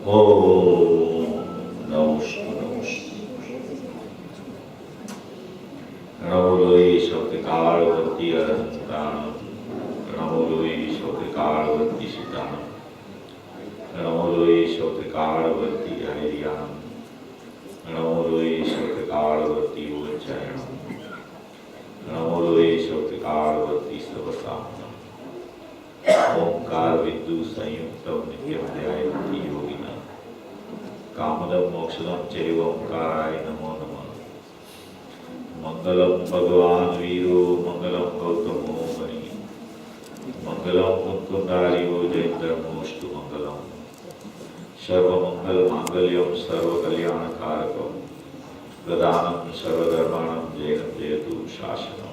ओम नमोस्तु नमोस्तु। नमो लोई शक्तिकालवती अनंतान, नमो लोई शक्तिकालवती सीतान, नमो लोई शक्तिकालवती हरियान, नमो लोई शक्तिकालवती उज्जैन, नमो लोई शक्तिकालवती सबसाम। ओंकार विद्यु संयुक्त नित्यम ध्यायन्ति योगिना, कामदम मोक्षदम चैव ओंकाराय नमो नमः। मंगलम भगवान वीरो मंगलम गौतमो मणि, मंगलम मुकुंदारियो जयेन्द्रमोस्तु मंगलम। सर्वमंगल मांगल्यम सर्वकल्याणकारकम, प्रदानम सर्वधर्माणं जयं जयतु शासनम।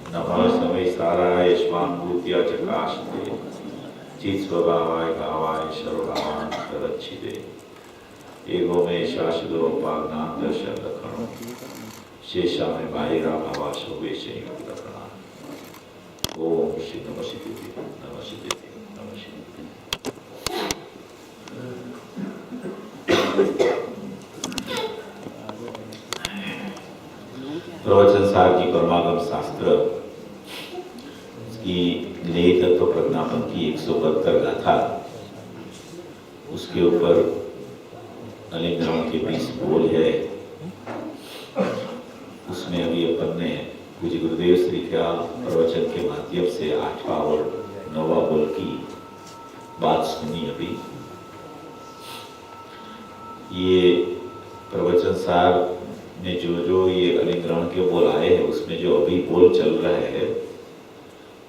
नमः सवैसाराय स्वानुभूत्या चकाशते, चित् स्वभावाय भावाय सर्वभावान् प्रदक्षिते। एको में शाश्वतो पाज्ञान दर्शन लक्षणों, शेषा में बाहिरा भावा शोभे संयुक्त लक्षणा। ओम श्री नमः सिद्धि नमः सिद्धि नमः सिद्धि। प्रवचन सार की परमागम शास्त्र की लेह तत्व प्रज्ञापन की 172 गाथा, उसके ऊपर अलिंगन के 20 बोल है। उसमें अभी अपन ने पूज्य गुरुदेव श्री का प्रवचन के माध्यम से 8वां और 9वां बोल की बात सुनी। अभी ये प्रवचन सार में जो ये अलिंगन के बोल आए हैं, उसमें जो अभी बोल चल रहे हैं,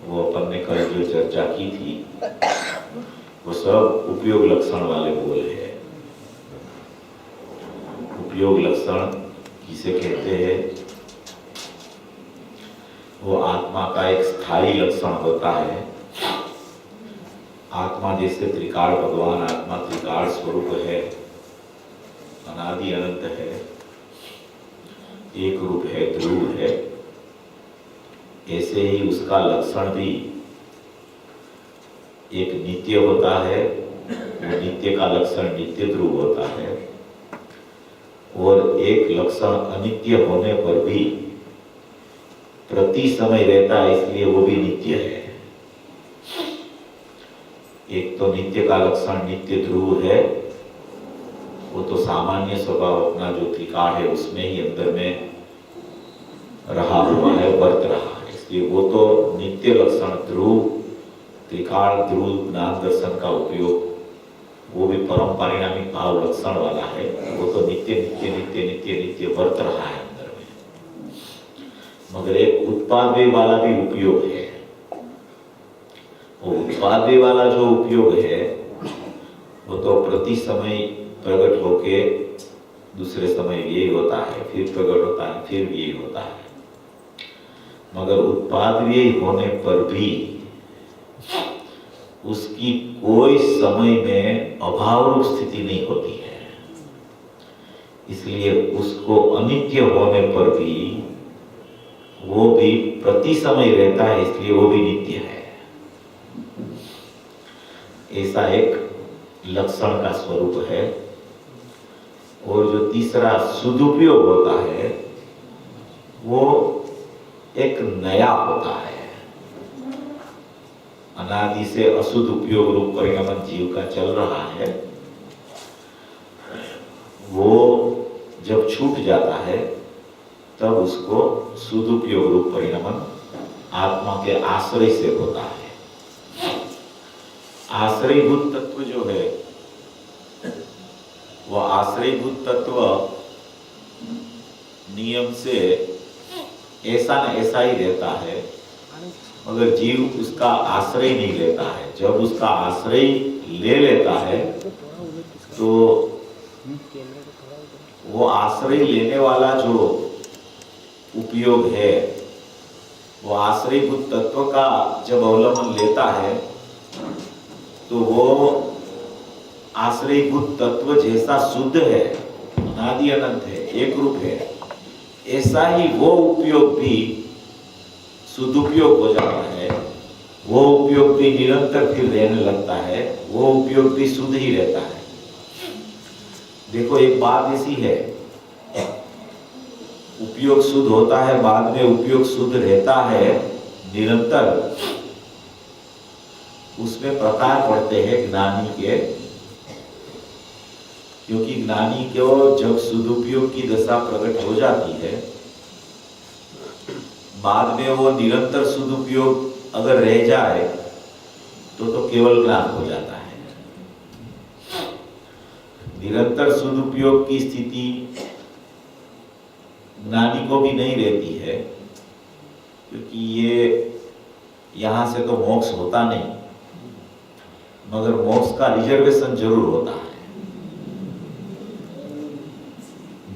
वो अपन ने कल जो चर्चा की थी, वो सब उपयोग लक्षण वाले बोल है। उपयोग लक्षण किसे कहते हैं? वो आत्मा का एक स्थायी लक्षण होता है। आत्मा जैसे त्रिकाल भगवान आत्मा त्रिकाल स्वरूप है, अनादि अनंत है, एक रूप है, ध्रुव है। ऐसे ही उसका लक्षण भी एक नित्य होता है। वो नित्य का लक्षण नित्य ध्रुव होता है, और एक लक्षण अनित्य होने पर भी प्रति समय रहता है, इसलिए वो भी नित्य है। एक तो नित्य का लक्षण नित्य ध्रुव है, वो तो सामान्य स्वभाव अपना जो त्रिकाल है उसमें ही अंदर में रहा हुआ है, वर्त रहा है, इसलिए वो तो नित्य लक्षण ध्रुव त्रिकाल ध्रुव ज्ञान दर्शन का उपयोग वो भी परम परिणामी भाव लक्षण वाला है। वो तो नित्य नित्य नित्य नित्य नित्य वर्त रहा है अंदर में। मगर एक उत्पादे वाला भी उपयोग है। वो उत्पादे वाला जो उपयोग है, वो तो प्रति समय प्रकट होके दूसरे समय यही होता है, फिर प्रकट होता है, फिर यही होता है। मगर उत्पादव्यय होने पर भी उसकी कोई समय में अभाव रूप स्थिति नहीं होती है, इसलिए उसको अनित्य होने पर भी वो भी प्रति समय रहता है, इसलिए वो भी नित्य है। ऐसा एक लक्षण का स्वरूप है। और जो तीसरा सदुपयोग होता है, वो एक नया होता है। अनादि से अशुद्ध उपयोग रूप परिणाम जीव का चल रहा है, वो जब छूट जाता है तब उसको सदुपयोग रूप परिणाम आत्मा के आश्रय से होता है। आश्रयभूत तत्व जो है, वो आश्रयभूत तत्व नियम से ऐसा न ऐसा ही रहता है, मगर जीव उसका आश्रय नहीं लेता है। जब उसका आश्रय ले लेता है तो वो आश्रय लेने वाला जो उपयोग है, वो आश्रयभूत तत्व का जब अवलंबन लेता है तो वो आश्रयभूत तत्व जैसा शुद्ध है, अनादि अनंत है, एक रूप है, ऐसा ही वो उपयोग भी सदुपयोग हो जाता है। वो उपयोग भी निरंतर फिर रहने लगता है, वो उपयोग भी शुद्ध ही रहता है। देखो एक बात ऐसी है, उपयोग शुद्ध होता है, बाद में उपयोग शुद्ध रहता है निरंतर, उसमें प्रकार पड़ते हैं ज्ञानी के। क्योंकि ज्ञानी को जब सदुपयोग की दशा प्रकट हो जाती है, बाद में वो निरंतर सदुपयोग अगर रह जाए तो केवल ज्ञान हो जाता है। निरंतर सदुपयोग की स्थिति ज्ञानी को भी नहीं रहती है, क्योंकि ये यहां से तो मोक्ष होता नहीं, मगर मोक्ष का रिजर्वेशन जरूर होता है।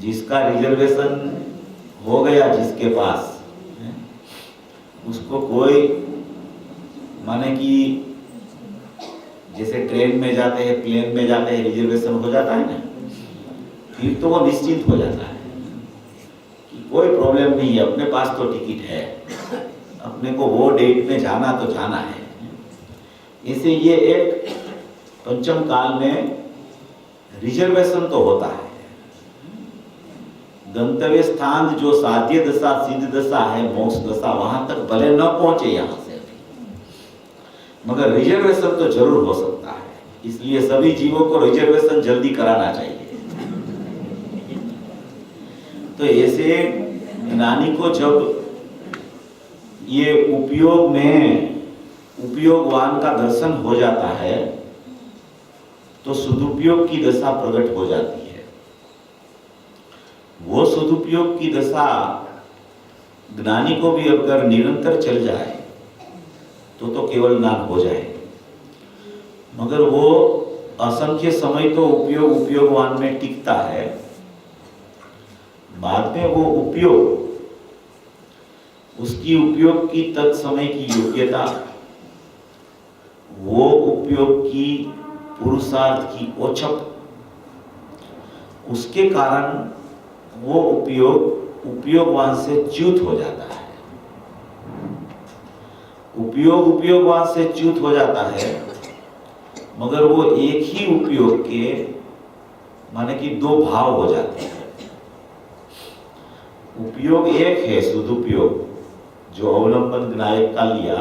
जिसका रिजर्वेशन हो गया जिसके पास, उसको कोई, माने कि जैसे ट्रेन में जाते हैं, प्लेन में जाते हैं, रिजर्वेशन हो जाता है ना, फिर तो वो निश्चिंत हो जाता है कि कोई प्रॉब्लम नहीं है, अपने पास तो टिकट है, अपने को वो डेट में जाना तो जाना है। इसे ये एक पंचम काल में रिजर्वेशन तो होता है। गंतव्य स्थान जो साध्य दशा सिद्ध दशा है, मोक्ष दशा, वहां तक भले न पहुंचे यहां से, मगर रिजर्वेशन तो जरूर हो सकता है। इसलिए सभी जीवों को रिजर्वेशन जल्दी कराना चाहिए। तो ऐसे ज्ञानी को जब ये उपयोग में उपयोगवान का दर्शन हो जाता है तो सदुपयोग की दशा प्रकट हो जाती है। वो सदुपयोग की दशा ज्ञानी को भी अगर निरंतर चल जाए तो केवल ज्ञान हो जाए, मगर वो असंख्य समय तो उपयोगवान में टिकता है। बाद में वो उपयोग, उसकी उपयोग की तत्समय की योग्यता, वो उपयोग की पुरुषार्थ की ओछप, उसके कारण वो उपयोगवान से च्युत हो जाता है। उपयोगवान से च्युत हो जाता है, मगर वो एक ही उपयोग के माने कि दो भाव हो जाते हैं। उपयोग एक है सदुपयोग, जो अवलंबन ज्ञायक का लिया,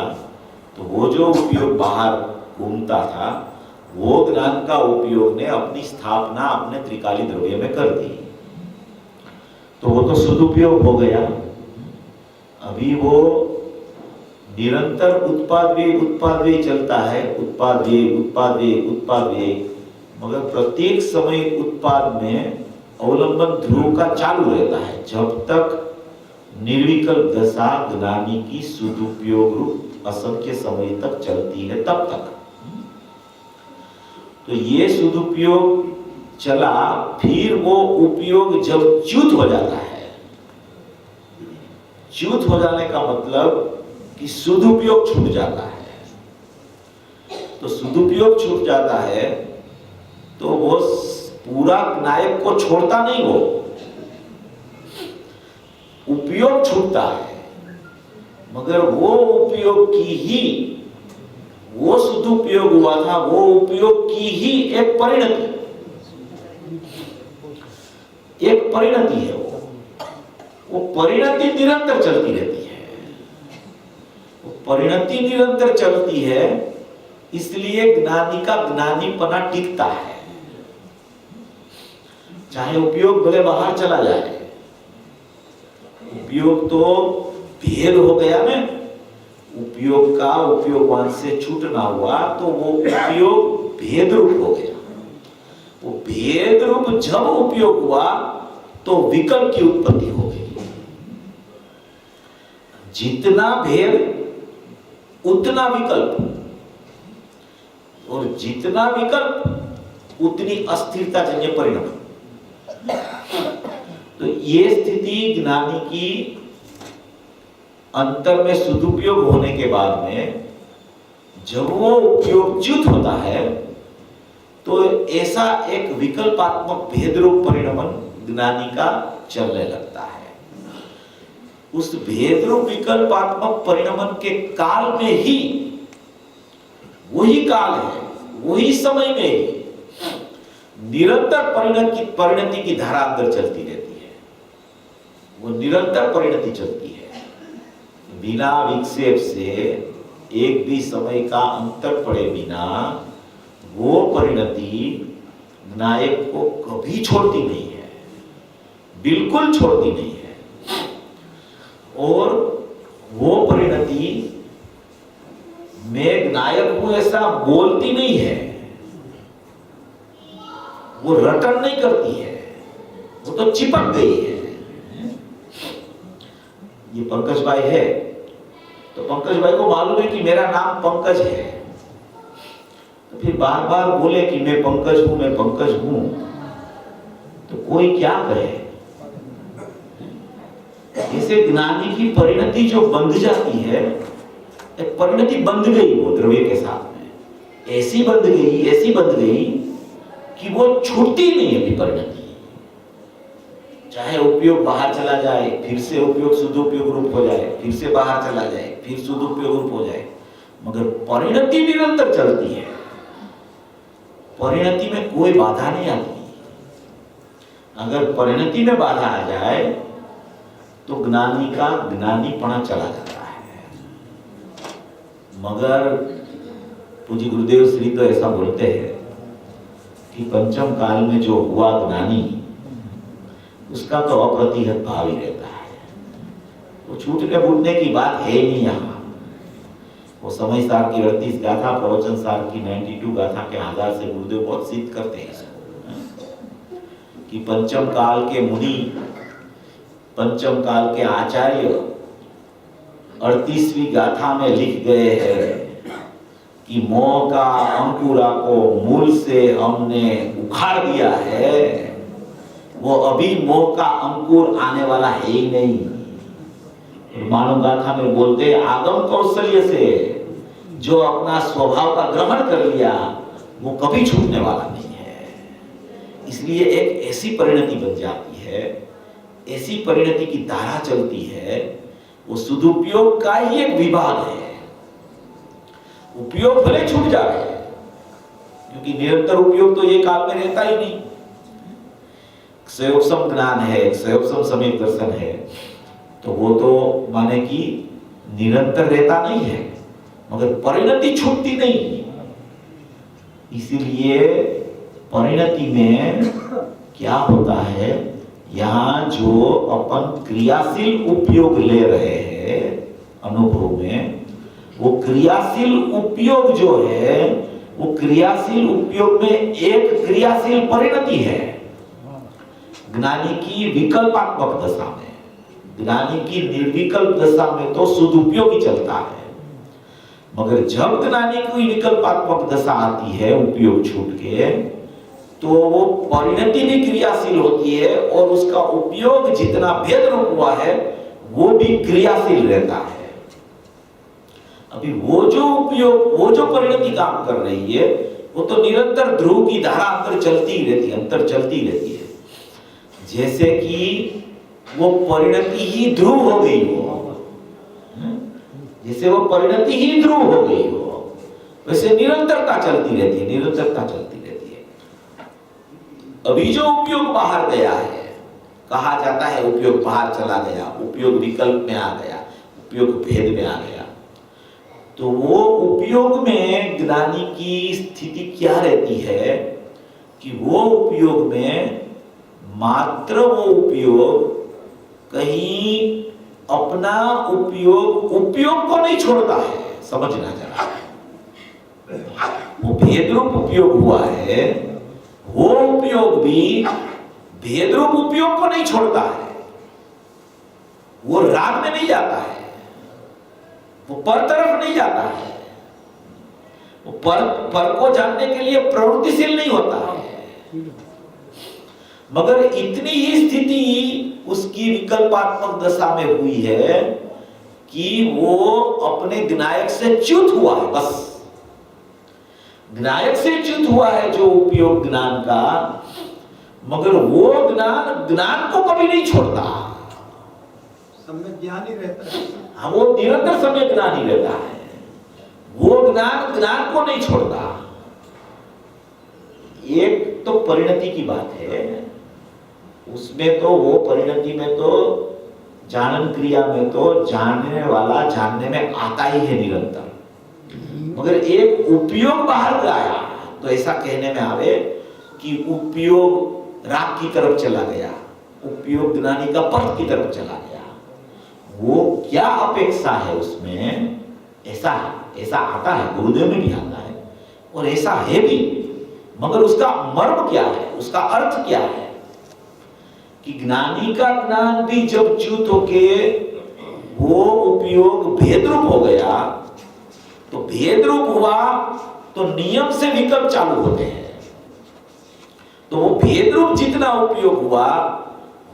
तो वो जो उपयोग बाहर घूमता था, वो ज्ञान का उपयोग ने अपनी स्थापना अपने त्रिकाली द्रव्य में कर दी, तो वो तो सदुपयोग हो गया। अभी वो निरंतर उत्पाद व्यय चलता है, उत्पाद व्यय, मगर प्रत्येक समय उत्पाद में अवलंबन ध्रुव का चालू रहता है, जब तक निर्विकल्प दशा ज्ञानी की सदुपयोग रूप असंख्य समय तक चलती है, तब तक। तो ये सदुपयोग चला, फिर वो उपयोग जब च्युत हो जाता है, च्युत हो जाने का मतलब कि सदुपयोग छूट जाता है। तो सदुपयोग छूट जाता है तो वो पूरा नायक को छोड़ता नहीं, वो उपयोग छूटता है, मगर वो उपयोग की ही, वो सदुपयोग हुआ था, वो उपयोग की ही एक परिणति है। वो परिणति निरंतर चलती रहती है, वो परिणति निरंतर चलती है, इसलिए ज्ञानी का ज्ञानीपना टिकता है। चाहे उपयोग भले बाहर चला जाए, उपयोग तो भेद हो गया ना, उपयोग का उपयोगवान से छूटना हुआ, तो वो उपयोग भेद रूप हो गया। वो भेद रूप जब उपयोग हुआ तो विकल्प की उत्पत्ति हो गई। जितना भेद उतना विकल्प, और जितना विकल्प उतनी अस्थिरता जन्य परिणाम। तो ये स्थिति ज्ञानी की अंतर में सदुपयोग होने के बाद में जब वो उपयोग च्युत होता है, तो ऐसा एक विकल्पात्मक भेद रूप परिणमन ज्ञानी का चलने लगता है। उस भेद रूप विकल्पात्मक परिणमन के काल में ही वही काल है, वही समय में निरंतर परिणति की धारा अंदर चलती रहती है। वो निरंतर परिणति चलती है, बिना विक्षेप से एक भी समय का अंतर पड़े बिना वो परिणति नायक को कभी छोड़ती नहीं है, बिल्कुल छोड़ती नहीं है। और वो परिणति मैं नायक हूं ऐसा बोलती नहीं है, वो रटन नहीं करती है, वो तो चिपक गई है। ये पंकज भाई है तो पंकज भाई को मालूम है कि मेरा नाम पंकज है, तो फिर बार बार बोले कि मैं पंकज हूं, मैं पंकज हूं, तो कोई क्या कहे। इसे ज्ञानी की परिणति जो बंध जाती है, परिणति बंध गई वो द्रव्य के साथ में, ऐसी बंध गई कि वो छूटती नहीं है परिणति। चाहे उपयोग बाहर चला जाए, फिर से उपयोग सदुपयोग रूप हो जाए, फिर से बाहर चला जाए, फिर सदुपयोग रूप हो जाए, मगर परिणति निरंतर चलती है। परिणति में कोई बाधा नहीं आती। अगर परिणति में बाधा आ जाए तो ज्ञानी का ज्ञानीपना चला जाता है। मगर पूज्य गुरुदेव श्री तो ऐसा बोलते हैं कि पंचम काल में जो हुआ ज्ञानी, उसका तो अप्रतिहत भाव ही रहता है। वो छूटने फूटने की बात है ही नहीं यहाँ। वो समय सार की 38 गाथा, प्रवचन सार की 92 गाथा के आधार से गुरुदेव बहुत सिद्ध करते हैं इसको कि पंचम काल के मुनि, पंचम काल के आचार्य 38वीं गाथा में लिख गए हैं कि मोह का अंकुरा को मूल से हमने उखाड़ दिया है, वो अभी मोह का अंकुर आने वाला है ही नहीं। मानव गाथा में बोलते आगम कौशल्य से जो अपना स्वभाव का ग्रहण कर लिया वो कभी छूटने वाला नहीं है। इसलिए एक ऐसी परिणति बन जाती है, ऐसी परिणति की धारा चलती है, वो सदुपयोग का ही एक विभाग है। उपयोग भले छूट जाए, क्योंकि निरंतर उपयोग तो ये काल में रहता ही नहीं। संयोगसम ज्ञान है, संयोगसम समय दर्शन है, तो वो तो माने कि निरंतर रहता नहीं है, मगर परिणति छूटती नहीं। इसीलिए परिणति में क्या होता है, यहाँ जो अपन क्रियाशील उपयोग ले रहे हैं अनुभव में, वो क्रियाशील उपयोग जो है, वो क्रियाशील उपयोग में एक क्रियाशील परिणति है। ज्ञानी की विकल्पात्मक दशा में, ज्ञानी की निर्विकल्प दशा में तो सदुपयोग ही चलता है, मगर जब ज्ञानी की विकल्पात्मक दशा आती है उपयोग छूट के, तो वो परिणति भी क्रियाशील होती है और उसका उपयोग जितना भेद रूप हुआ है वो भी क्रियाशील रहता है। अभी वो जो उपयोग, वो जो परिणति काम कर रही है, वो तो निरंतर ध्रुव की धारा अंतर चलती ही रहती है, अंतर चलती रहती है। जैसे कि वो परिणति ही ध्रुव हो गई हो, जैसे वो परिणति ही ध्रुव हो गई हो, वैसे निरंतरता चलती रहती है, निरंतरता चलती रहती है। अभी जो उपयोग बाहर गया है, कहा जाता है उपयोग बाहर चला गया, उपयोग विकल्प में आ गया, उपयोग भेद में आ गया, तो वो उपयोग में ज्ञानी की स्थिति क्या रहती है कि वो उपयोग में मात्र वो उपयोग कहीं अपना उपयोग को नहीं छोड़ता है। समझना जरा, वो भेद रूप उपयोग हुआ है, वो उपयोग भी भेद रूप उपयोग को नहीं छोड़ता है। वो राग में नहीं जाता है, वो पर तरफ नहीं जाता है, वो पर को जानने के लिए प्रवृत्तिशील नहीं होता है। मगर इतनी ही स्थिति उसकी विकल्पात्मक दशा में हुई है कि वो अपने ज्ञायक से च्युत हुआ है। बस ज्ञायक से च्युत हुआ है जो उपयोग ज्ञान का, मगर वो ज्ञान को कभी नहीं छोड़ता, सम्यक ज्ञान ही रहता है। हाँ, वो निरंतर सम्यक ज्ञान ही रहता है। वो ज्ञान को नहीं छोड़ता। एक तो परिणति की बात है, उसमें तो वो परिणति में तो जानन क्रिया में तो जानने वाला जानने में आता ही है निरंतर, मगर एक उपयोग बाहर आया तो ऐसा कहने में आवे कि उपयोग राग की तरफ चला गया, उपयोग ज्ञानी का पथ की तरफ चला गया। वो क्या अपेक्षा है उसमें, ऐसा है, ऐसा आता है, गुरुदेव में भी आता है और ऐसा है भी, मगर उसका मर्म क्या है, उसका अर्थ क्या है कि ज्ञानी का ज्ञान भी जब च्युत होके वो उपयोग भेद रूप हो गया, तो भेद रूप हुआ तो नियम से विकल्प चालू होते हैं। तो वो भेद रूप जितना उपयोग हुआ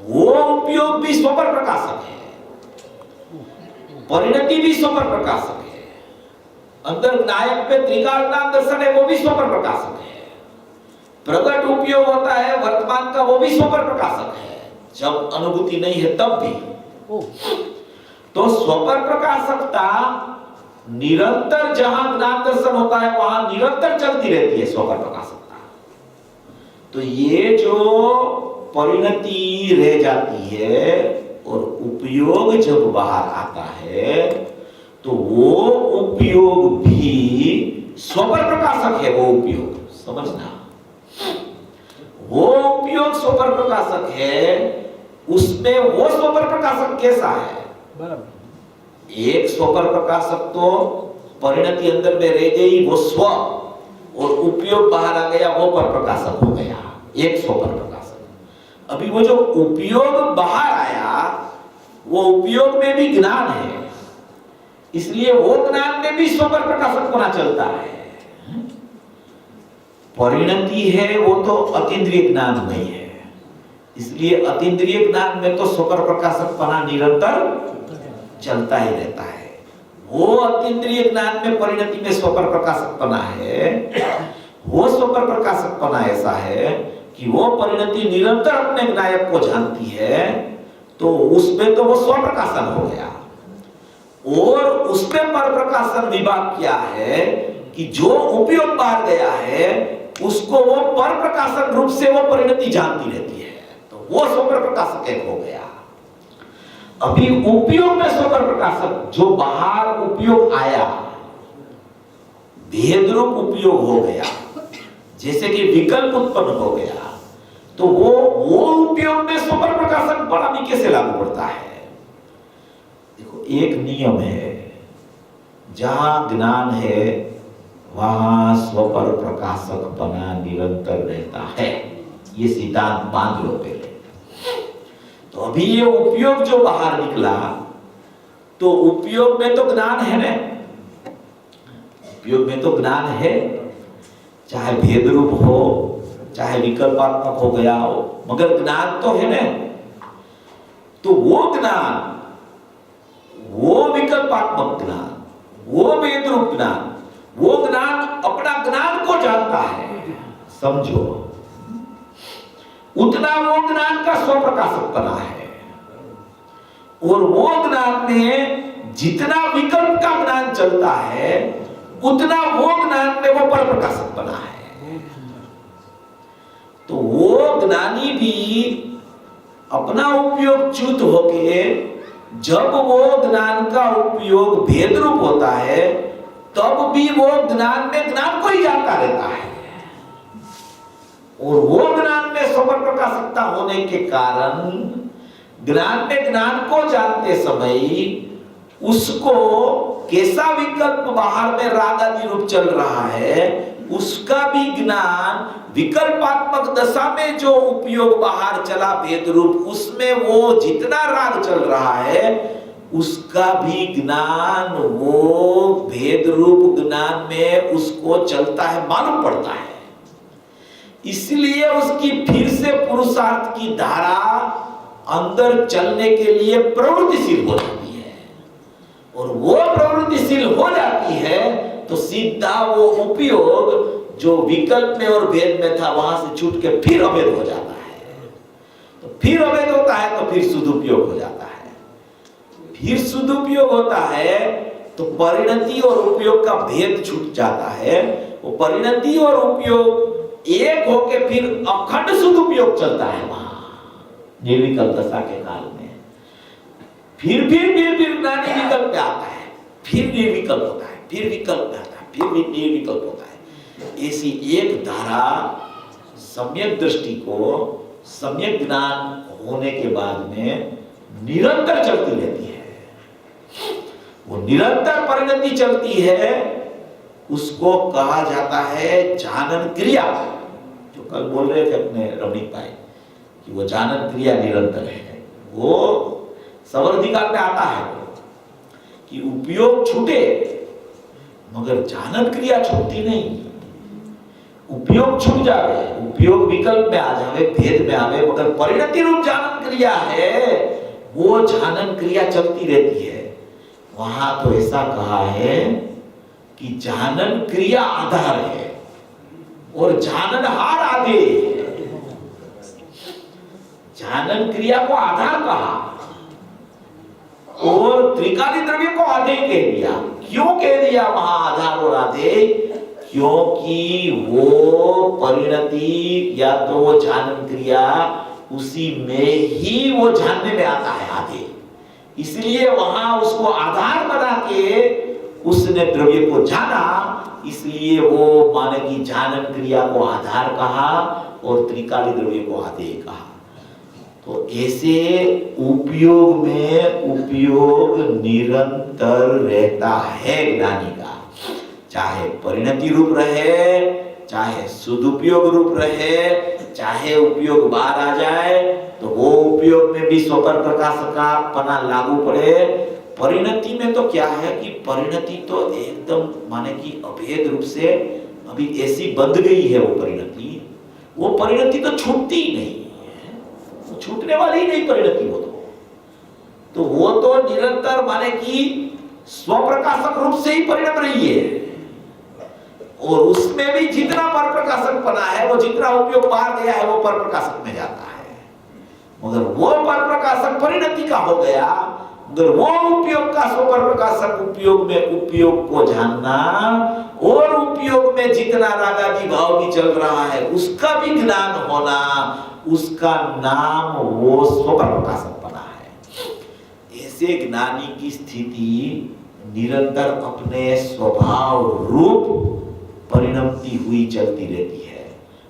वो उपयोग भी स्वपर प्रकाशक है, परिणति भी स्वपर प्रकाशक है, अंदर नायक में त्रिकाल ज्ञान दर्शन है वो भी स्वपर प्रकाशक है, प्रकट उपयोग होता है वर्तमान का वो भी स्वपर प्रकाशक है, जब अनुभूति नहीं है तब भी। तो स्वपर प्रकाशकता निरंतर जहां ज्ञान दर्शन होता है वहां निरंतर चलती रहती है स्वपर प्रकाशकता। तो ये जो परिणति रह जाती है और उपयोग जब बाहर आता है तो वो उपयोग भी स्वपर प्रकाशक है। वो उपयोग समझना, वो उपयोग स्वपर प्रकाशक है, उसमें वो स्वपर प्रकाशक कैसा है, बराबर। एक स्वपर प्रकाशक तो परिणति अंदर में रह गई वो स्व, और उपयोग बाहर आ गया वो पर प्रकाशक हो गया, एक स्वपर प्रकाशक। अभी वो जो उपयोग बाहर आया वो उपयोग में भी ज्ञान है, इसलिए वो ज्ञान में भी स्वपर प्रकाशक होना चलता है। परिणति है वो तो अतीन्द्रिय ज्ञान नहीं है, इसलिए अतीन्द्रिय ज्ञान में तो स्वपर प्रकाशक पना निरंतर चलता ही रहता है। वो अतीन्द्रिय ज्ञान में परिणति में स्वपर प्रकाशक पना है, वो स्वपर प्रकाशक पना ऐसा है कि वो परिणति निरंतर अपने नायक को जानती है, तो उसमें तो वो स्व प्रकाशन हो गया। और उसमें पर प्रकाशन विभाग क्या है कि जो उपयोग बाहर गया है उसको वो पर प्रकाशन रूप से वो परिणति जानती रहती है, तो वो स्वपर प्रकाशक एक हो गया। अभी उपयोग में स्वपर प्रकाशक जो बाहर उपयोग आया भेद रूप उपयोग हो गया, जैसे कि विकल्प उत्पन्न हो गया, तो वो उपयोग में स्वपर प्रकाशक बड़ा भी कैसे लागू पड़ता है। देखो एक नियम है, जहां ज्ञान है वहां स्वपर प्रकाशक पना निरंतर रहता है, ये सिद्धांत बांध लो पहले। तो अभी ये उपयोग जो बाहर निकला, तो उपयोग में तो ज्ञान है ना, उपयोग में तो ज्ञान है, चाहे भेद रूप हो चाहे विकल्पात्मक हो गया हो, मगर ज्ञान तो है ना। तो वो ज्ञान, वो विकल्पात्मक ज्ञान, वो भेद रूप ज्ञान, वो ज्ञान अपना ज्ञान को जानता है, समझो, उतना वो ज्ञान का स्वप्रकाशक बना है। और वो ज्ञान में जितना विकल्प का ज्ञान चलता है उतना वो ज्ञान में वो पर प्रकाशक बना है। तो वो ज्ञानी भी अपना उपयोग च्युत होके जब वो ज्ञान का उपयोग भेद रूप होता है तब भी वो ज्ञान में ज्ञान को ही जानता रहता है। और वो ज्ञान में स्वपर प्रकाशकता होने के कारण ज्ञान में ज्ञान को जानते समय उसको कैसा विकल्प बाहर में राग आदि रूप चल रहा है उसका भी ज्ञान विकल्पात्मक दशा में जो उपयोग बाहर चला भेद रूप, उसमें वो जितना राग चल रहा है उसका भी ज्ञान वो भेद रूप ज्ञान में उसको चलता है, मालूम पड़ता है। इसलिए उसकी फिर से पुरुषार्थ की धारा अंदर चलने के लिए प्रवृत्तिशील हो जाती है, और वो प्रवृत्तिशील हो जाती है तो सीधा वो उपयोग जो विकल्प में और भेद में था वहां से छूट के फिर अभेद हो जाता है। तो फिर अभेद होता है तो फिर सदुपयोग हो जाता है, फिर सदुपयोग होता है तो परिणति और उपयोग का भेद छूट जाता है। वो परिणति और उपयोग एक होके फिर अखंड शुद्ध उपयोग चलता है वहां निर्विकल्प दशा के काल में। फिर ज्ञानी विकल्प पे आता है, फिर निर्विकल्प होता है, फिर विकल्प पे आता है, फिर निर्विकल्प होता है। ऐसी एक धारा सम्यक दृष्टि को, सम्यक ज्ञान होने के बाद में निरंतर चलती रहती है। वो निरंतर परिणति चलती है, उसको कहा जाता है जानन क्रिया। जो कल बोल रहे थे अपने रमणीक भाई कि वो जानन क्रिया निरंतर है। वो सवर्धिकाल में आता है कि उपयोग छूटे मगर जानन क्रिया छूटती नहीं। उपयोग छूट जावे, उपयोग विकल्प में आ जावे, भेद में आवे, मगर परिणति रूप जानन क्रिया है, वो जानन क्रिया चलती रहती है। वहां तो ऐसा कहा है कि जानन क्रिया आधार है और जाननहार आधे। जानन क्रिया को आधार कहा और त्रिकाली द्रव्य को आधे कह दिया। क्यों कह दिया वहां आधार और आधे? क्योंकि वो परिणति या तो वो जानन क्रिया उसी में ही वो जानने में आता है आधे, इसलिए वहां उसको आधार बना के उसने द्रव्य को जाना, इसलिए वो माने की जानन क्रिया को आधार कहा और त्रिकाली द्रव्य को आधे कहा। तो ऐसे उपयोग में उपयोग निरंतर रहता है ज्ञानी का, चाहे परिणति रूप रहे, चाहे सदुपयोग रूप रहे, चाहे उपयोग बाहर आ जाए तो वो उपयोग में भी स्वपर प्रकाश का पना लागू पड़े। परिणति में तो क्या है कि परिणति तो एकदम माने कि अभेद रूप से अभी ऐसी बंध गई है वो परिणति तो छूटती ही नहीं है, छूटने वाली ही नहीं परिणति। वो तो निरंतर माने कि स्वप्रकाशक रूप से ही परिणम रही है और उसमें भी जितना पर प्रकाशक बना है, वो जितना उपयोग बाहर गया है वो पर प्रकाशक में जाता है। मगर वो पर प्रकाशक परिणति का हो गया, मगर वो उपयोग का स्वपर प्रकाशक उपयोग में उपयोग को जानना और उपयोग में जितना रागादि भाव भी चल रहा है उसका भी ज्ञान होना, उसका नाम वो स्वपर प्रकाशक बना है। ऐसे ज्ञानी की स्थिति निरंतर अपने स्वभाव रूप परिणमती हुई चलती रहती है।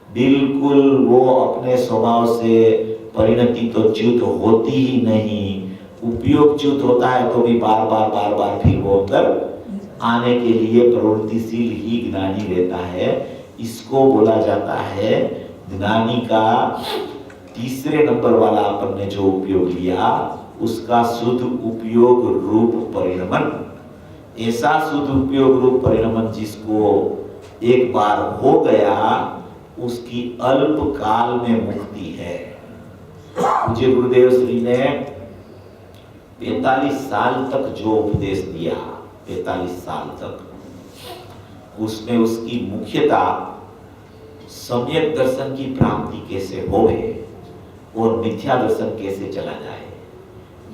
बिल्कुल वो अपने स्वभाव से परिणति तो च्युत होती ही नहीं, उपयोग च्युत होता है तो भी बार बार फिर वो अंदर आने के लिए प्रवृत्तिशील ही ज्ञानी रहता है। इसको बोला जाता है ज्ञानी का तीसरे नंबर वाला अपन ने जो उपयोग लिया उसका शुद्ध उपयोग रूप परिणमन। ऐसा शुद्ध उपयोग रूप परिणमन जिसको एक बार हो गया उसकी अल्प काल में मुक्ति है। मुझे गुरुदेव श्री ने 45 साल तक जो उपदेश दिया, 45 साल तक, उसमें उसकी मुख्यता सम्यक दर्शन की प्राप्ति कैसे होवे और मिथ्या दर्शन कैसे चला जाए,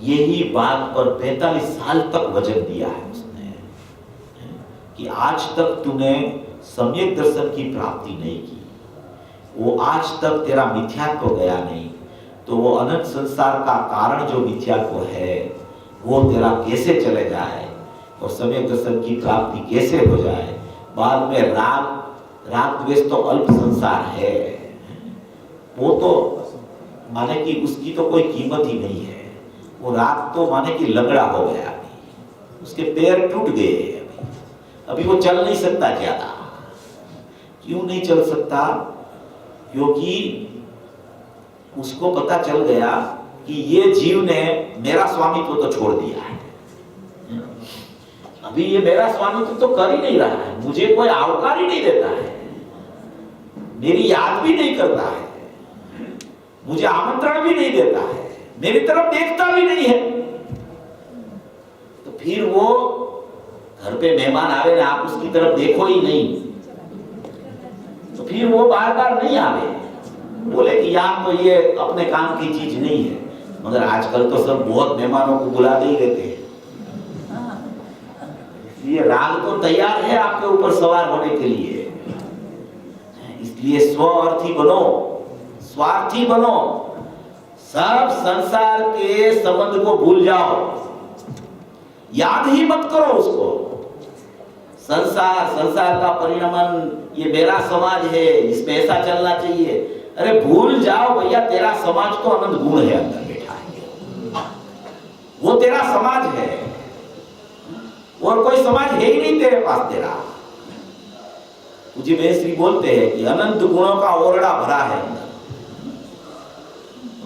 यही बात पर 45 साल तक वजन दिया है उसने कि आज तक तूने सम्यक दर्शन की प्राप्ति नहीं की, वो आज तक तेरा मिथ्यात्व गया नहीं, तो वो अनंत संसार का कारण जो मिथ्यात्व है वो तेरा कैसे चले जाए और सम्यक दर्शन की प्राप्ति कैसे हो जाए। बाद में राग द्वेष तो अल्प संसार है, वो तो माने कि उसकी तो कोई कीमत ही नहीं है। वो राग तो माने कि लंगड़ा हो गया, अभी उसके पैर टूट गए, अभी वो चल नहीं सकता ज्यादा। क्यों नहीं चल सकता? क्योंकि उसको पता चल गया कि ये जीव ने मेरा स्वामित्व तो छोड़ दिया है, अभी ये मेरा स्वामित्व तो कर ही नहीं रहा है, मुझे कोई आवकार ही नहीं देता है, मेरी याद भी नहीं करता है, मुझे आमंत्रण भी नहीं देता है, मेरी तरफ देखता भी नहीं है। तो फिर वो घर पे मेहमान आवे ना, आप उसकी तरफ देखो ही नहीं, तो फिर वो बार बार नहीं आवे, बोले कि यहाँ तो ये अपने काम की चीज नहीं है। मगर आजकल तो सब बहुत मेहमानों को बुलाते ही रहते हैं, ये राग तो तैयार है आपके ऊपर सवार होने के लिए। इसलिए स्वार्थी बनो, स्वार्थी बनो, सब संसार के संबंध को भूल जाओ, याद ही मत करो उसको। संसार का परिणमन, ये मेरा समाज है, इसमें ऐसा चलना चाहिए, अरे भूल जाओ भैया, तेरा समाज तो अनंत गुण है अंदर बैठा है, वो तेरा समाज है, और कोई समाज है ही नहीं तेरे पास तेरा। मुझे बेश्री बोलते हैं कि अनंत गुणों का ओरड़ा भरा है अंदर,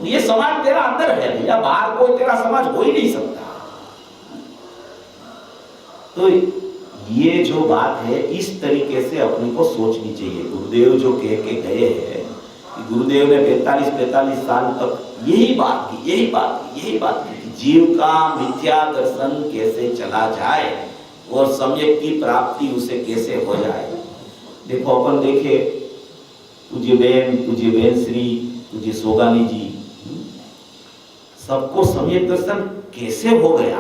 ये समाज तेरा अंदर है भैया, बाहर कोई तेरा समाज हो ही नहीं सकता। तो ये जो बात है इस तरीके से अपने को सोचनी चाहिए। गुरुदेव जो कह के गए हैं, गुरुदेव ने 45 साल तक यही बात की, जीव का मिथ्या दर्शन कैसे चला जाए और सम्यक की प्राप्ति उसे कैसे हो जाए। देखो अपन देखे पूज्य बेन श्री, पूज्य सोगानी जी, सबको सम्यक दर्शन कैसे हो गया,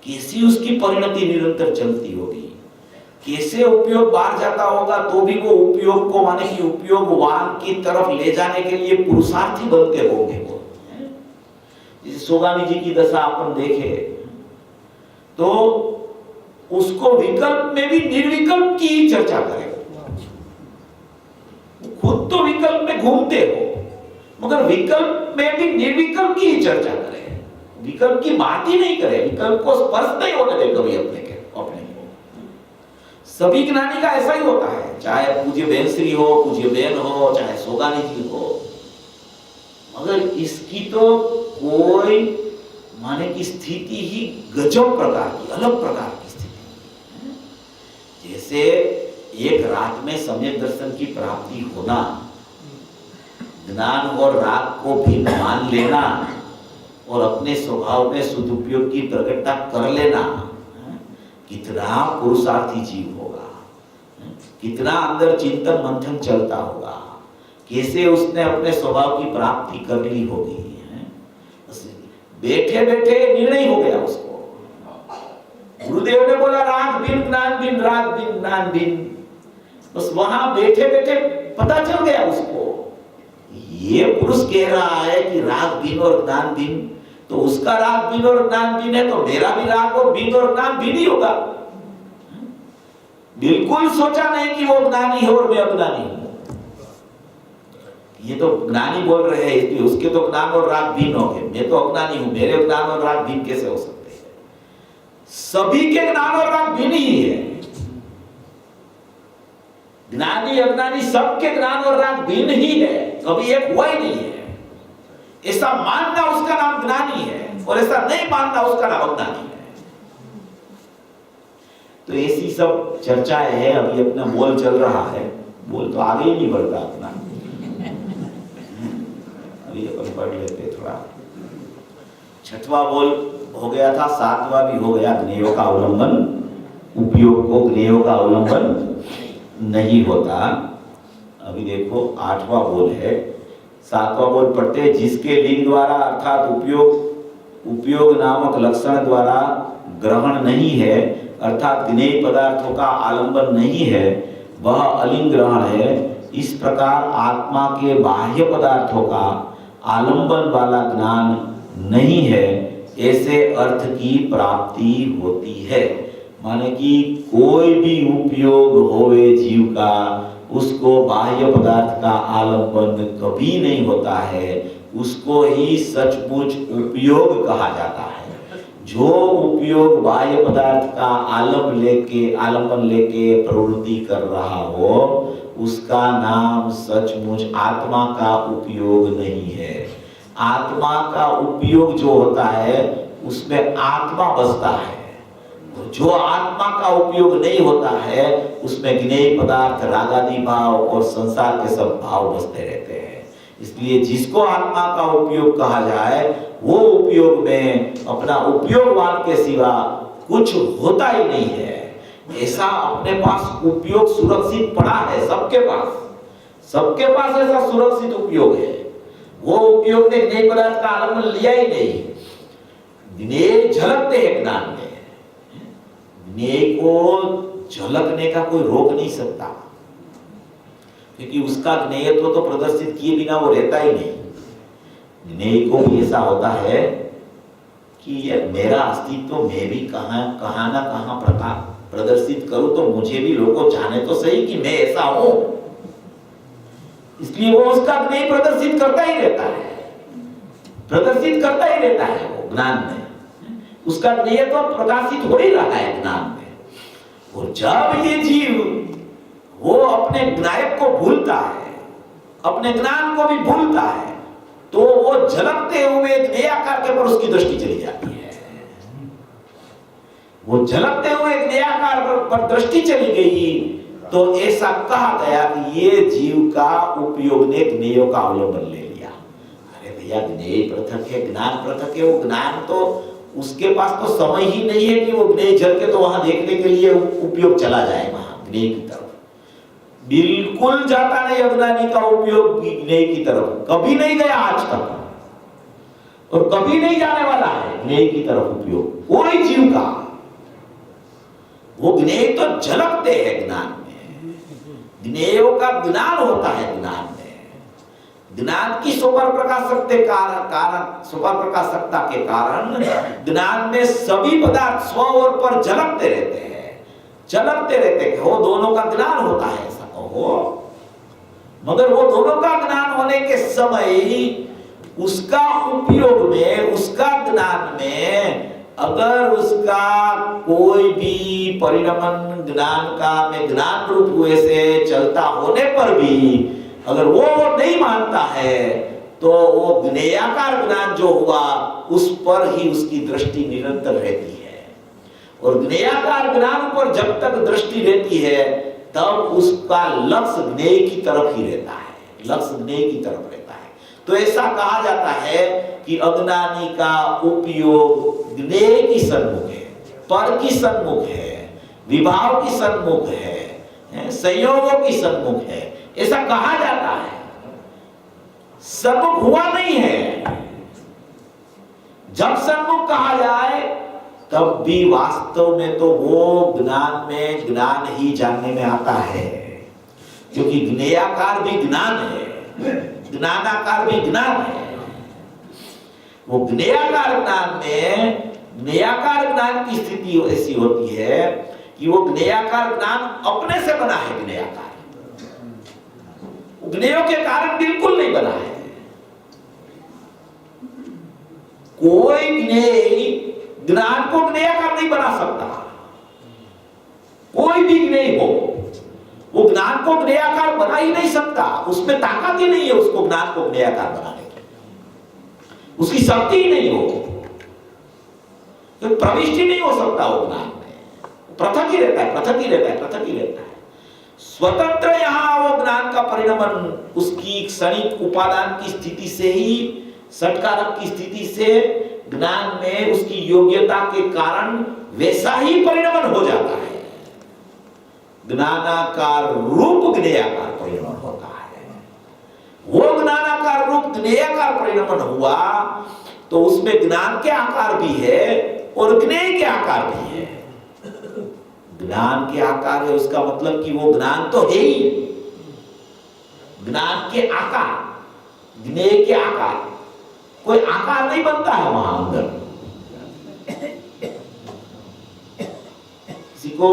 कैसी उसकी परिणति निरंतर चलती होगी, कैसे उपयोग बाहर जाता होगा तो भी वो उपयोग को माने कि उपयोगवान की तरफ ले जाने के लिए पुरुषार्थी बनते होंगे वो। जैसे सोगानी जी की दशा अपन देखे तो उसको विकल्प में भी निर्विकल्प की चर्चा करें। खुद तो विकल्प में घूमते हो मगर विकल्प में भी निर्विकल्प की चर्चा करें, विकल्प की बात ही नहीं करे, विकल्प को स्पर्श नहीं होने दे कभी अपने को। सभी ज्ञानी का ऐसा ही होता है, चाहे पूज्य बेनश्री हो, पूज्य बेन हो, चाहे सोगानी जी हो, मगर इसकी तो कोई माने की स्थिति ही गजब प्रकार की, अलग प्रकार की स्थिति। जैसे एक रात में सम्यक दर्शन की प्राप्ति होना, ज्ञान और राग को भिन्न मान लेना और अपने स्वभाव में सदुपयोग की प्रकटता कर लेना, कितना पुरुषार्थी जीव होगा, कितना अंदर चिंतन मंथन चलता होगा, कैसे उसने अपने स्वभाव की प्राप्ति कर ली होगी। बैठे बैठे निर्णय हो गया उसको। गुरुदेव ने बोला राग बिन ज्ञान बिन, राग बिन ज्ञान बिन, बस वहां बैठे बैठे पता चल गया उसको। ये पुरुष कह रहा है कि राग बिन और ज्ञान बिन, तो उसका राग बिन और ज्ञान बिन है तो मेरा भी राग और बिन और ज्ञान बिन ही होगा। बिल्कुल सोचा नहीं कि वो ज्ञानी है और मैं अज्ञानी हूं। ये तो ज्ञानी बोल रहे हैं इसलिए उसके तो ज्ञान और राग भिन्न हो गए, मैं तो अज्ञानी हूं, मेरे ज्ञान और राग भिन्न कैसे हो सकते हैं? सभी के ज्ञान और राग भिन्न ही है। ज्ञानी अज्ञानी सबके ज्ञान और राग भिन्न ही है, कभी एक हुआ ही नहीं है। ऐसा मानना उसका नाम ज्ञानी है और ऐसा नहीं मानना उसका नाम अज्ञानी है। तो ऐसी सब चर्चाएं है। अभी अपना बोल चल रहा है, बोल तो आगे ही नहीं बढ़ता अपना। अभी अपन पढ़ लेते थोड़ा। छठवां बोल हो गया था, सातवां भी हो गया। ज्ञेयों का अवलंबन, उपयोग को ज्ञेयों का अवलंबन नहीं होता। अभी देखो आठवां बोल है। सातवां बोल पढ़ते हैं, जिसके लिंग द्वारा अर्थात उपयोग नामक लक्षण द्वारा ग्रहण नहीं है, अर्थात ज्ञेय पदार्थों का आलंबन नहीं है, वह अलिंग ग्रहण है। इस प्रकार आत्मा के बाह्य पदार्थों का आलंबन वाला ज्ञान नहीं है, ऐसे अर्थ की प्राप्ति होती है। माने कि कोई भी उपयोग होवे जीव का, उसको बाह्य पदार्थ का आलंबन कभी नहीं होता है, उसको ही सचमुच उपयोग कहा जाता है। जो उपयोग बाह्य पदार्थ का आलंबन लेके प्रवृत्ति कर रहा हो, उसका नाम सचमुच आत्मा का उपयोग नहीं है। आत्मा का उपयोग जो होता है उसमें आत्मा बसता है। जो आत्मा का उपयोग नहीं होता है उसमें ज्ञेय पदार्थ, रागादि भाव और संसार के सब भाव बसते रहते हैं। इसलिए जिसको आत्मा का उपयोग कहा जाए, वो उपयोग में अपना उपयोगवान के सिवा कुछ होता ही नहीं है। ऐसा अपने पास उपयोग सुरक्षित पड़ा है, सबके पास ऐसा सुरक्षित उपयोग है। वो उपयोग ने ज्ञेय पदार्थ का आलंबन लिया ही नहीं। ज्ञेय झलकते हैं ज्ञान में, ज्ञेय को झलकने का कोई रोक नहीं सकता, क्योंकि उसका ज्ञेयत्व तो प्रदर्शित किए बिना वो रहता ही नहीं। ज्ञेय को भी ऐसा होता है कि ये मेरा अस्तित्व मैं भी कहां ना कहां प्रदर्शित करूं तो मुझे भी लोगों जाने तो सही कि मैं ऐसा हूं। इसलिए वो उसका ज्ञेय प्रदर्शित करता ही रहता है, प्रदर्शित करता ही रहता है वो ज्ञान में। उसका ज्ञेय तो प्रकाशित हो ही रहा है ज्ञान में। और जब ये जीव वो अपने ज्ञायक को भूलता है, अपने ज्ञान को भी भूलता है, तो वो झलकते हुए ज्ञेयाकार के पर उसकी दृष्टि चली जाती है। वो झलकते हुए ज्ञेयाकार पर दृष्टि चली गई तो ऐसा कहा गया कि ये जीव का उपयोग ने ज्ञेयों का अवलंबन ले लिया। अरे भैया, ज्ञेय पृथक है, ज्ञान पृथक है। वो ज्ञान तो उसके पास तो समय ही नहीं है कि वो ज्ञेय झलके तो वहां देखने के लिए उपयोग चला जाए वहां ज्ञेय की तरफ। बिल्कुल जाता नहीं अज्ञानी का उपयोग ज्ञेय की तरफ, कभी नहीं गया आज तक और कभी नहीं जाने वाला है ज्ञेय की तरफ उपयोग कोई जीव का। वो ज्ञेय तो झलकते हैं ज्ञान में, ज्ञेयों का ज्ञान होता है ज्ञान में। ज्ञान की सुपर प्रकाशकता के कारण ज्ञान में सभी पदार्थ स्व और पर झलकते रहते हैं, झलकते रहते हैं। वो दोनों का ज्ञान होता है ऐसा कहो, मगर वो दोनों का ज्ञान होने के समय उसका उपयोग में, उसका ज्ञान में अगर उसका कोई भी परिणमन ज्ञान का में ज्ञान रूप हुए से चलता होने पर भी अगर वो नहीं मानता है तो वो ज्ञेयाकार ज्ञान जो हुआ उस पर ही उसकी दृष्टि निरंतर रहती है। और ज्ञेयाकार ज्ञान पर जब तक दृष्टि रहती है तब उसका लक्ष्य ज्ञेय की तरफ ही रहता है, लक्ष्य ज्ञेय की तरफ रहता है। तो ऐसा कहा जाता है कि अज्ञानी का उपयोग ज्ञेय की सन्मुख है, पर की सन्मुख है, विभाव की सन्मुख है, संयोगों की सन्मुख है, ऐसा कहा जाता है। सन्मुख हुआ नहीं है। जब सन्मुख कहा जाए तब भी वास्तव में तो वो ज्ञान में ज्ञान ही जानने में आता है, क्योंकि ज्ञेयाकार भी ज्ञान है, ज्ञानाकार भी ज्ञान है। वो ज्ञेयाकार ज्ञान में ज्ञेयाकार ज्ञान की स्थिति ऐसी होती है कि वो ज्ञेयाकार ज्ञान अपने से बना है। ज्ञेयाकार ज्ञेयों के कारण बिल्कुल नहीं बना है। कोई ज्ञेय ज्ञान को ज्ञेयाकार नहीं बना सकता। कोई भी ज्ञेय हो वो ज्ञान को ज्ञेयाकार बना ही नहीं सकता। उसमें ताकत ही नहीं है उसको ज्ञान को ज्ञेयाकार बनाने की, उसकी शक्ति ही नहीं हो, तो प्रविष्टि नहीं हो सकता वो ज्ञान में। पृथक ही रहता है, पृथक ही रहता है, पृथक ही रहता है। स्वतंत्र यहां वो ज्ञान का परिणमन उसकी क्षणिक उपादान की स्थिति से ही, षटकारक की स्थिति से ज्ञान में उसकी योग्यता के कारण वैसा ही परिणमन हो जाता है। ज्ञानाकार रूप ज्ञेयाकार परिणमन होता है। वो ज्ञानाकार रूप ज्ञेयाकार परिणमन हुआ तो उसमें ज्ञान के आकार भी है और ज्ञेय के आकार भी है। ज्ञान के आकार है उसका मतलब कि वो ज्ञान तो है ही, ज्ञान के आकार, ज्ञेय के आकार, कोई आकार नहीं बनता है वहां अंदर। किसी को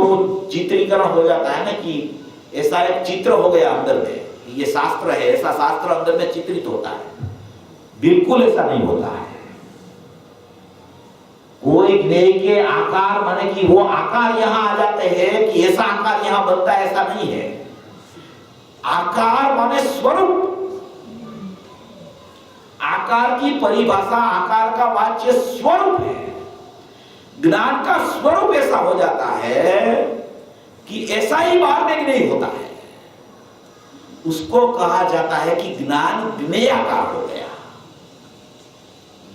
चित्रीकरण हो जाता है ना कि ऐसा एक चित्र हो गया अंदर में, ये शास्त्र है, ऐसा शास्त्र अंदर में चित्रित होता है। बिल्कुल ऐसा नहीं होता है। कोई ज्ञेय के आकार माने कि वो आकार यहां आ जाते हैं कि ऐसा आकार यहां बनता है, ऐसा नहीं है। आकार माने स्वरूप। आकार की परिभाषा, आकार का वाच्य स्वरूप है। ज्ञान का स्वरूप ऐसा हो जाता है कि ऐसा ही बाहर में नहीं होता है। उसको कहा जाता है कि ज्ञान ज्ञेयाकार हो गया,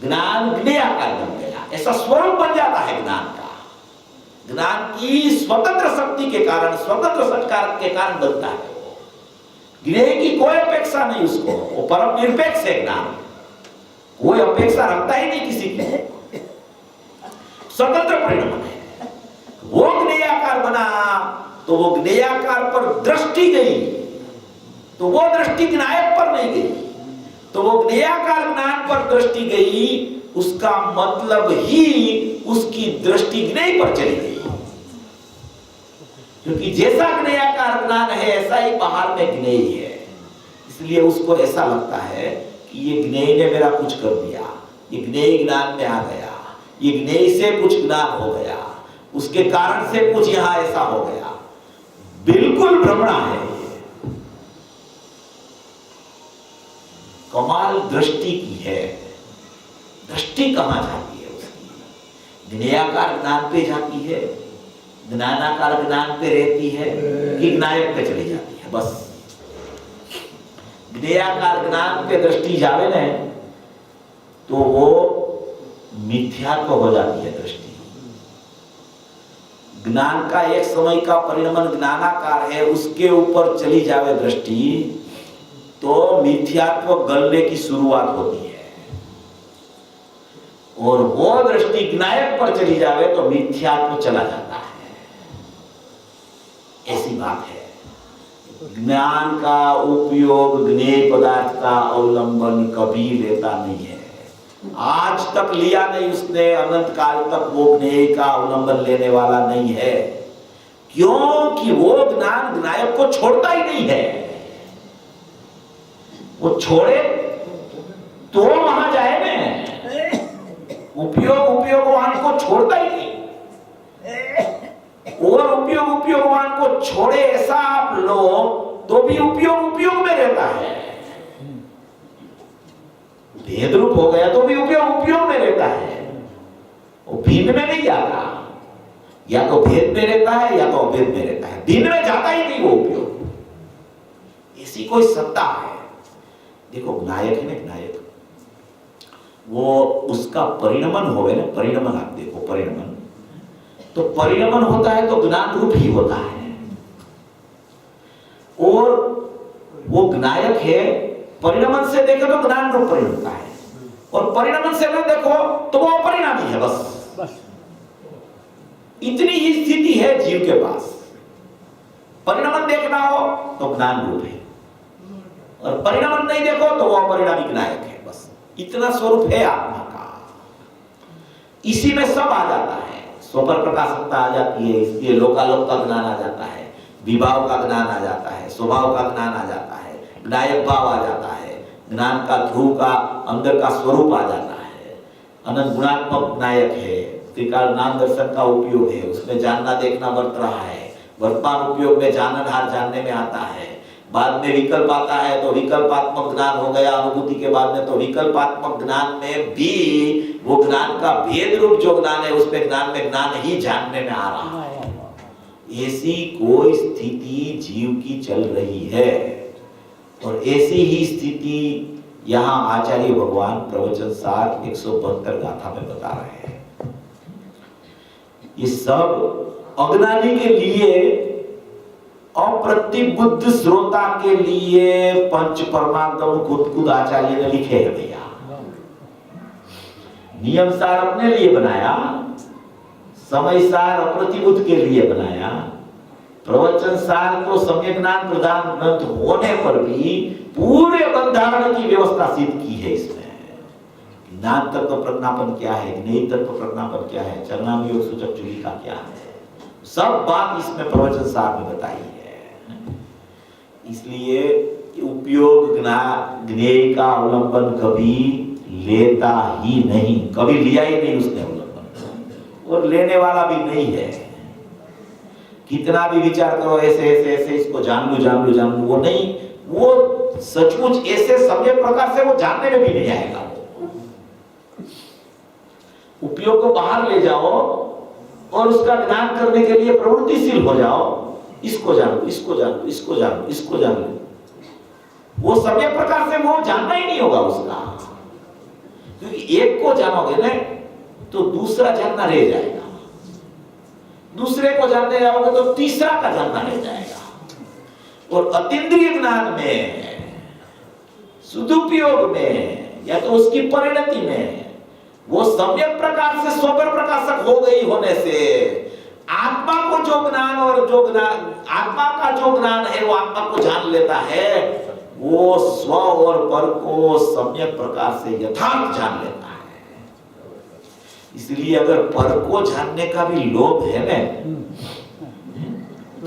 ज्ञान ज्ञेयाकार बन गया, ऐसा स्वरूप बन जाता है ज्ञान का। ज्ञान की स्वतंत्र शक्ति के कारण, स्वतंत्र षटकारक के कारण बनता है वो। ज्ञेय की कोई अपेक्षा नहीं उसको, वो परम निरपेक्ष है ज्ञान, कोई अपेक्षा रखता ही नहीं किसी की, स्वतंत्र परिणमन है। वो ज्ञेयाकार बना तो वो ज्ञेयाकार पर दृष्टि गई, तो वो दृष्टि ज्ञायक पर नहीं गई, तो वो ज्ञेयाकार ज्ञान पर दृष्टि गई, उसका मतलब ही उसकी दृष्टि ज्ञेय पर चली गई। क्योंकि जैसा ज्ञेयाकार ज्ञान है ऐसा ही बाहर में ज्ञेय है, इसलिए उसको ऐसा लगता है कि ये ज्ञेय ने मेरा कुछ कर दिया, ये ज्ञेय ज्ञान में आ गया, ये ज्ञेय से कुछ ज्ञान हो गया, उसके कारण से कुछ यहां ऐसा हो गया। बिल्कुल भ्रमणा है ये, कमाल दृष्टि की है। दृष्टि कहां जाती है उसकी? ज्ञेयाकार ज्ञान पे जाती है, ज्ञानाकार ज्ञान पे रहती है कि ज्ञायक पे चली जाती है? बस ज्ञेयाकार ज्ञान पे दृष्टि जावे ने तो वो मिथ्यात्व हो जाती है दृष्टि। ज्ञान का एक समय का परिणमन ज्ञानाकार है, उसके ऊपर चली जावे दृष्टि तो मिथ्यात्व गलने की शुरुआत होती है, और वो दृष्टि ज्ञायक पर चली जावे तो मिथ्यात्व चला जाता है। ऐसी बात है। ज्ञान का उपयोग ज्ञेय पदार्थ का अवलंबन कभी लेता नहीं है, आज तक लिया नहीं उसने, अनंत काल तक वो ज्ञेय का अवलंबन लेने वाला नहीं है, क्योंकि वो ज्ञान ज्ञायक को छोड़ता ही नहीं है। वो छोड़े तो वहां जाए में, उपयोगवान को छोड़ता ही नहीं, और उपयोगवान को छोड़े ऐसा आप लो तो भी उपयोग में रहता है। भेद रूप हो गया तो भी उपयोग में रहता है, वो भिन्न में नहीं जाता, या तो भेद में रहता है या तो अभेद में रहता है, भिन्न में जाता ही नहीं वो उपयोग। ऐसी कोई सत्ता है। देखो ज्ञायक है ना, ज्ञायक वो उसका परिणमन हो गया ना, परिणमन आप देखो, परिणमन तो परिणमन होता है तो ज्ञान रूप ही होता है, और वो ज्ञायक है। परिणमन से देखे तो ज्ञान रूप परिणमता है, और परिणमन से न देखो तो वो अपरिणामी है। बस इतनी ही स्थिति है जीव के पास। परिणमन देखना हो तो ज्ञान रूप है, और परिणमन नहीं देखो तो वो अपरिणामी ज्ञायक है। बस इतना स्वरूप है आत्मा का, इसी में सब आ जाता है। स्वपर प्रकाशकता आ जाती है, इसलिए लोकालोक का ज्ञान आ जाता है, विभाव का ज्ञान आ जाता है, स्वभाव का ज्ञान आ जाता है, ज्ञायक भाव आ जाता है, ज्ञान का ध्रुव का अंदर का स्वरूप आ जाता है। अनंत गुणात्मक ज्ञायक है, त्रिकाल ज्ञान दर्शन का उपयोग है, उसमें जानना देखना वर्त रहा है, वर्तमान उपयोग में जाननहार जानने में आता है, बाद में विकल्प आता है तो विकल्पात्मक ज्ञान हो गया, अनुभूति के बाद में तो विकल्पात्मक ज्ञान में भी वो ज्ञान का भेद रूप जो ज्ञान है उसमें ज्ञान में ज्ञान ही जानने में आ रहा है। ऐसी कोई स्थिति जीव की चल रही है, और ऐसी ही स्थिति यहाँ आचार्य भगवान प्रवचन सार 172 गाथा में बता रहे हैं। ये सब अज्ञानी के लिए, अप्रतिबुद्ध श्रोता के लिए पंच परमागम खुद आचार्य ने लिखे हैं भैया। नियम सार अपने लिए बनाया, समय सार अप्रतिबुद्ध के लिए बनाया, प्रवचन सार तो सम्यक ज्ञान प्रदान ग्रंथ होने पर भी पूरे बंधारण की व्यवस्था सिद्ध की है इसमें। ज्ञान तत्व प्रज्ञापन क्या है, ज्ञेय तत्व प्रज्ञापन क्या है, चरणानुयोग सूचक चुलिका क्या है, सब बात इसमें प्रवचन सार में बताई है। इसलिए उपयोग ज्ञेय का अवलंबन कभी लेता ही नहीं, कभी लिया ही नहीं उसने अवलंबन, और लेने वाला भी नहीं है। कितना भी विचार करो ऐसे ऐसे ऐसे इसको जान लूं, वो नहीं, वो सचमुच ऐसे सम्यक प्रकार से वो जानने में भी नहीं आएगा। उपयोग को बाहर ले जाओ और उसका ज्ञान करने के लिए प्रवृत्तिशील हो जाओ, इसको जान लो, इसको जान लो, इसको जान लो, इसको जान लो, वो सम्यक प्रकार से वो जानना ही नहीं होगा उसका। क्योंकि एक को जानोगे ना तो दूसरा जानना रह जाएगा, दूसरे को जानने जाओगे तो तीसरा का जानना रह जाएगा। और अतीन्द्रिय ज्ञान में, सदुपयोग में, या तो उसकी परिणति में वो सम्यक प्रकार से स्वपर प्रकाशक हो गई होने से आत्मा को जो ज्ञान और जो ज्ञान आत्मा का जो ज्ञान है वो आत्मा को जान लेता है, वो स्व और पर को सम्यक प्रकार से यथार्थ जान लेता है। इसलिए अगर पर को जानने का भी लोभ है ना,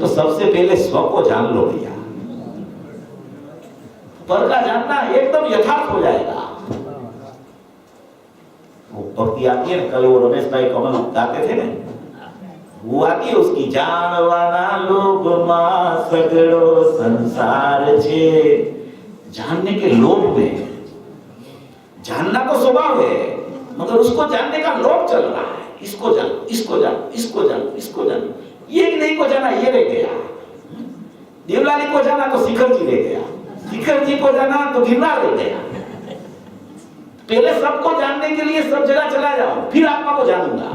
तो सबसे पहले स्व को जान लो भैया। पर का जानना एकदम यथार्थ हो जाएगा। वो भक्ति आती है ना, कल वो रमेश भाई कमल गाते थे ना, वो आती है उसकी, जानवाना लोभ मां सगड़ो संसार छे। जानने के लोभ में, जानना तो स्वभाव है, मगर उसको जानने का लोभ चल रहा है। इसको जान, इसको जान, इसको जान, इसको जान। ये नहीं को जाना, ये रह गया। देवलाली को जाना तो शिखर जी रह गया, शिखर जी को जाना तो गिरनार रह गया। पहले सबको जानने के लिए सब जगह चला जाओ, फिर आत्मा को जानूंगा।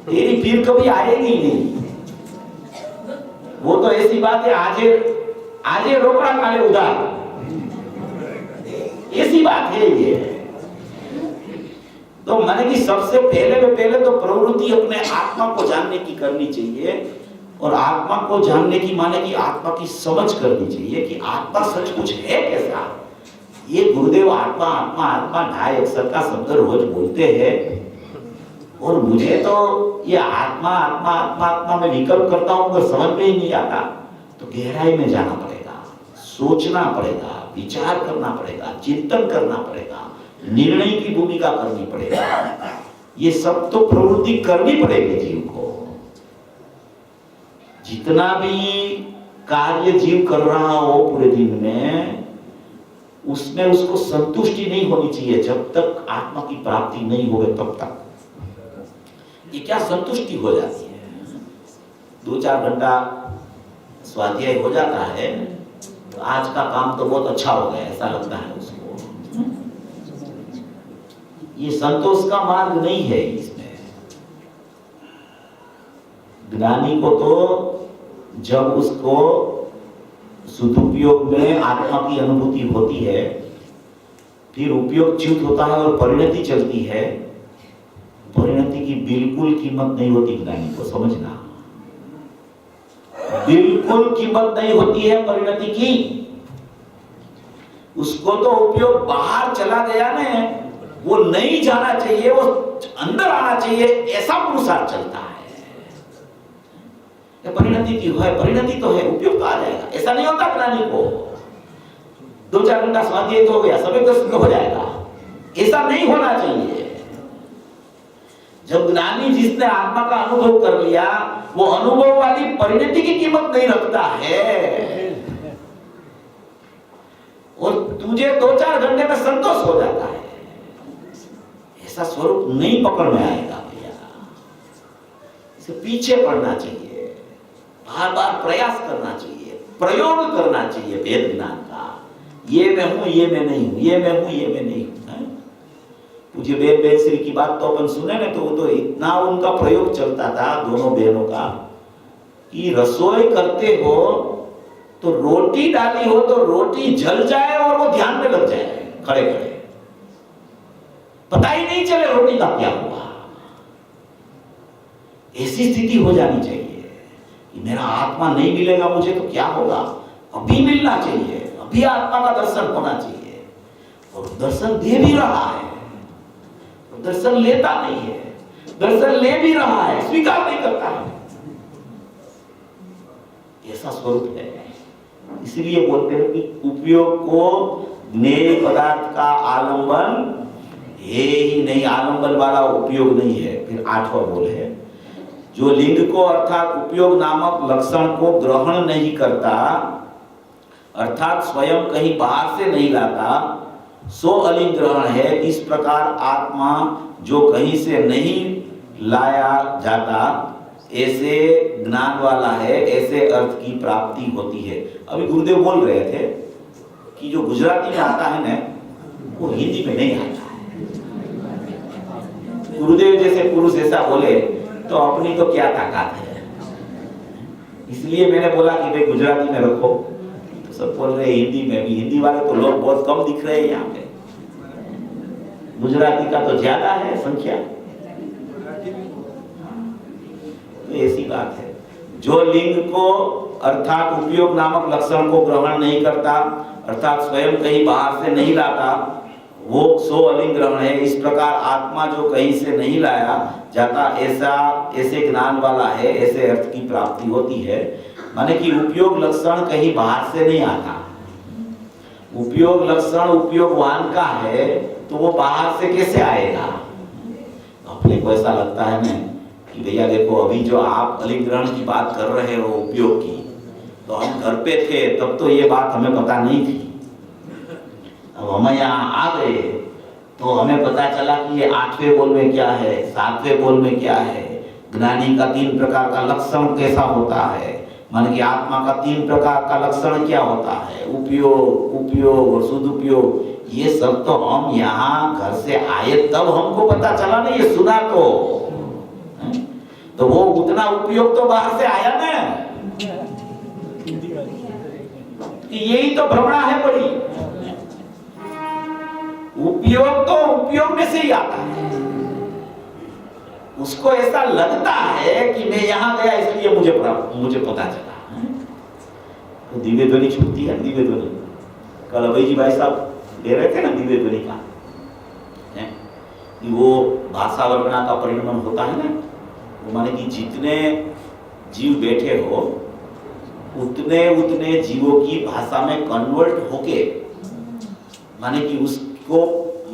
तेरी फिर कभी आएगी नहीं। वो तो ऐसी बात है, आजे रोकड़ा काले उधार, ऐसी बात है ये। तो माने कि सबसे पहले तो प्रवृत्ति अपने आत्मा को जानने की करनी चाहिए। और आत्मा को जानने की माने कि आत्मा की समझ करनी चाहिए कि आत्मा सचमुच है कैसा। ये गुरुदेव आत्मा आत्मा आत्मा ढाई अक्षर का शब्द रोज बोलते हैं, और मुझे तो ये आत्मा आत्मा आत्मा आत्मा में विकल्प करता हूं, अगर समझ में ही नहीं आता तो गहराई में जाना पड़ेगा, सोचना पड़ेगा, विचार करना पड़ेगा, चिंतन करना पड़ेगा, निर्णय की भूमिका करनी पड़ेगा। ये सब तो प्रवृत्ति करनी पड़ेगी जीव को। जितना भी कार्य जीव कर रहा हो पूरे दिन में, उसमें उसको संतुष्टि नहीं होनी चाहिए जब तक आत्मा की प्राप्ति नहीं होगी तब तक। ये क्या संतुष्टि हो जाती है, 2-4 घंटा स्वाध्याय हो जाता है तो आज का काम तो बहुत अच्छा हो गया, ऐसा लगता है उसको। ये संतोष का मार्ग नहीं है इसमें। ज्ञानी को तो जब उसको सदुपयोग में आत्मा की अनुभूति होती है, फिर उपयोग च्युत होता है और परिणति चलती है। परिणति की बिल्कुल कीमत नहीं होती ज्ञानी को, समझना, बिल्कुल कीमत नहीं होती है परिणति की। उसको तो उपयोग बाहर चला गया ना, वो नहीं जाना चाहिए, वो अंदर आना चाहिए, ऐसा पुरुषार्थ चलता है। परिणति की है, परिणति तो है, उपयोग तो आ जाएगा, ऐसा नहीं होता ज्ञानी को 2-4 घंटा स्वाध्याय तो हो गया, सब दर्शन हो जाएगा, ऐसा नहीं होना चाहिए। जब ज्ञानी जिसने आत्मा का अनुभव कर लिया, वो अनुभव वाली परिणति की कीमत नहीं रखता है, और तुझे 2-4 घंटे में संतोष हो जाता है, ऐसा स्वरूप नहीं पकड़ में आएगा भैया। इसे पीछे पड़ना चाहिए, बार बार प्रयास करना चाहिए, प्रयोग करना चाहिए वेद ज्ञान का। ये मैं हूं, ये मैं नहीं हूं, ये मैं हूं, ये मैं नहीं हूं। पूज्य बेन बेनश्री की बात तो अपन सुने ना, तो वो तो इतना उनका प्रयोग चलता था दोनों बहनों का, कि रसोई करते हो तो रोटी डाली हो तो रोटी जल जाए और वो ध्यान में लग जाए खड़े खड़े, पता ही नहीं चले रोटी का क्या हुआ। ऐसी स्थिति हो जानी चाहिए कि मेरा आत्मा नहीं मिलेगा मुझे तो क्या होगा, अभी मिलना चाहिए, अभी आत्मा का दर्शन होना चाहिए। और दर्शन दे भी रहा है, दर्शन लेता नहीं है, दर्शन ले भी रहा है, स्वीकार नहीं करता है, ऐसा स्वरूप है। इसलिए बोलते हैं कि उपयोग को ज्ञेय पदार्थ का आलंबन है ही नहीं, आलंबन वाला उपयोग नहीं है। फिर 8वां बोल है, जो लिंग को अर्थात उपयोग नामक लक्षण को ग्रहण नहीं करता, अर्थात स्वयं कहीं बाहर से नहीं लाता, सो अलिंग ग्रहण है। इस प्रकार आत्मा जो कहीं से नहीं लाया जाता, ऐसे ज्ञान वाला है, ऐसे अर्थ की प्राप्ति होती है। अभी गुरुदेव बोल रहे थे कि जो गुजराती में आता है ना, वो हिंदी में नहीं आता है। गुरुदेव जैसे पुरुष ऐसा बोले तो अपनी तो क्या ताकत है। इसलिए मैंने बोला कि भाई गुजराती में रखो, तो सब बोल रहे हिंदी में भी। हिंदी वाले तो लोग बहुत कम दिख रहे हैं यहाँ पे, गुजराती का तो ज्यादा है संख्या। तो ऐसी बात है। जो लिंग को अर्थात उपयोग नामक लक्षण को ग्रहण नहीं करता, अर्थात स्वयं कहीं बाहर से नहीं लाता, वो सो अलिंग ग्रहण है। इस प्रकार आत्मा जो कहीं से नहीं लाया जाता, ऐसे ज्ञान वाला है, ऐसे अर्थ की प्राप्ति होती है। माने कि उपयोग लक्षण कहीं बाहर से नहीं आता। उपयोग लक्षण उपयोगवान का है तो वो बाहर से कैसे आएगा? अपने को ऐसा लगता है ना कि भैया देखो, अभी जो आप अलिंग ग्रहण की बात कर रहे हो उपयोग की, तो हम घर पे थे तब तो ये बात हमें पता नहीं थी। अब हम यहाँ आ गए तो हमें पता चला कि ये 8वें बोल में क्या है, 7वें बोल में क्या है, ज्ञानी का 3 प्रकार का लक्षण कैसा होता है, मान कि आत्मा का 3 प्रकार का लक्षण क्या होता है, उपयोग, उपयोग और सदुपयोग, ये सब तो हम यहाँ घर से आए तब हमको पता चला ना, ये सुना तो वो उतना उपयोग तो बाहर से आया ना। यही तो भ्रमणा है बड़ी। उपयोग तो उपयोग में से ही आता है। उसको ऐसा लगता है कि मैं यहां गया इसलिए मुझे पता चला। तो दिव्य ध्वनि छूटती है। दिव्य ध्वनि कल अभय जी भाई साहब ले रहे थे ना दिव्य ध्वनि का, कि वो भाषा वर्णना का परिणमन होता है ना, वो माने कि जितने जीव बैठे हो उतने जीवों की भाषा में कन्वर्ट होके माने कि उसको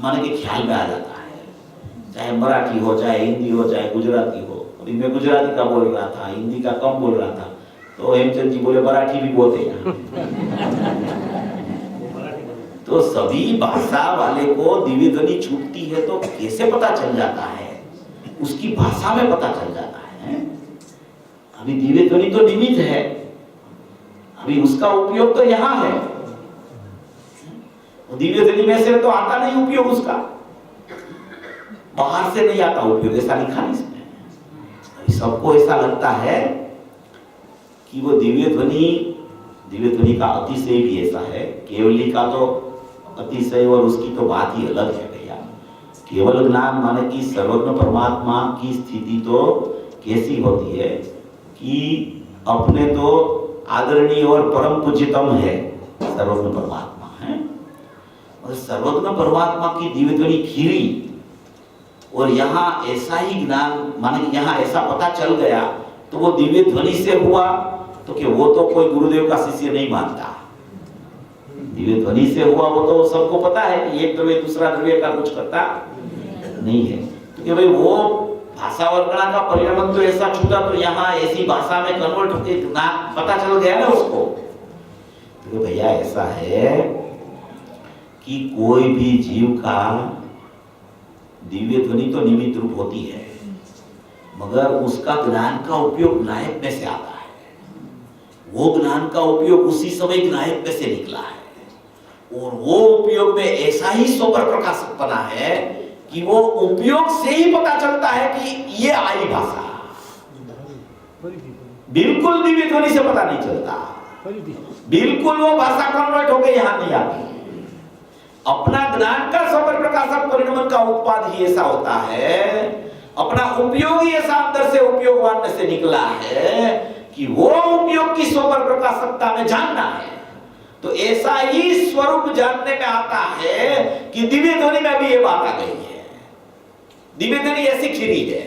माने कि ख्याल में आ जाता है, चाहे मराठी हो, चाहे हिंदी हो, चाहे गुजराती हो। अभी मैं गुजराती का बोल रहा था, हिंदी का कम बोल रहा था, तो हेमचंद जी बोले मराठी भी बोलते हैं। तो सभी भाषा वाले को दिव्य ध्वनि छूटती है तो कैसे पता चल जाता है? उसकी भाषा में पता चल जाता है। अभी दिव्य ध्वनि तो निमित्त है, अभी उसका उपयोग तो यहाँ है। दिव्य ध्वनि में से तो आता नहीं उपयोग, उसका बाहर से नहीं आता उपयोग, ऐसा लिखा नहीं इसमें। अभी सबको ऐसा लगता है कि वो दिव्य ध्वनि का अतिशय भी ऐसा है। केवली का तो अतिशय और उसकी तो बात ही अलग है भैया। केवल ज्ञान माने कि सर्वज्ञ परमात्मा की स्थिति तो कैसी होती है कि अपने तो आदरणीय और परम पूज्यतम है सर्वज्ञ परमात्मा है, और सर्वज्ञ परमात्मा की दिव्य ध्वनि खीरी, और यहाँ ऐसा ही ज्ञान माने कि यहाँ ऐसा पता चल गया तो वो दिव्य ध्वनि से हुआ, तो कि वो तो कोई गुरुदेव का शिष्य नहीं मानता। दिव्य ध्वनि से हुआ वो तो सबको पता है कि एक द्रव्य दूसरा द्रव्य का कुछ करता नहीं है, क्योंकि भाई वो भाषा वर्णना का परिणाम तो ऐसा छूटा, तो यहाँ ऐसी भाषा में कन्वर्ट होके पता चल गया ना उसको। तो भैया ऐसा है कि कोई भी जीव का दिव्य ध्वनि तो निमित्त रूप होती है, मगर उसका ज्ञान का उपयोग नायक में से आता है। वो ज्ञान का उपयोग उसी समय नायक में से निकला है, और वो उपयोग में ऐसा ही सोपर प्रकाशक बना है कि वो उपयोग से ही पता चलता है कि ये आई भाषा। बिल्कुल दिव्य ध्वनि से पता नहीं चलता, बिल्कुल वो भाषा कन्वर्ट होकर यहां नहीं आती। अपना ज्ञान का सोपर प्रकाशक परिणमन का उत्पाद ही ऐसा होता है, अपना उपयोग ही ऐसा अंदर से उपयोगवान में से निकला है कि वो उपयोग की सोपर प्रकाशकता में जानना है। तो ऐसा ही स्वरूप जानने में आता है कि दिव्य ध्वनि में भी ये बात आ गई है। दिव्य ध्वनि ऐसी खीरी है।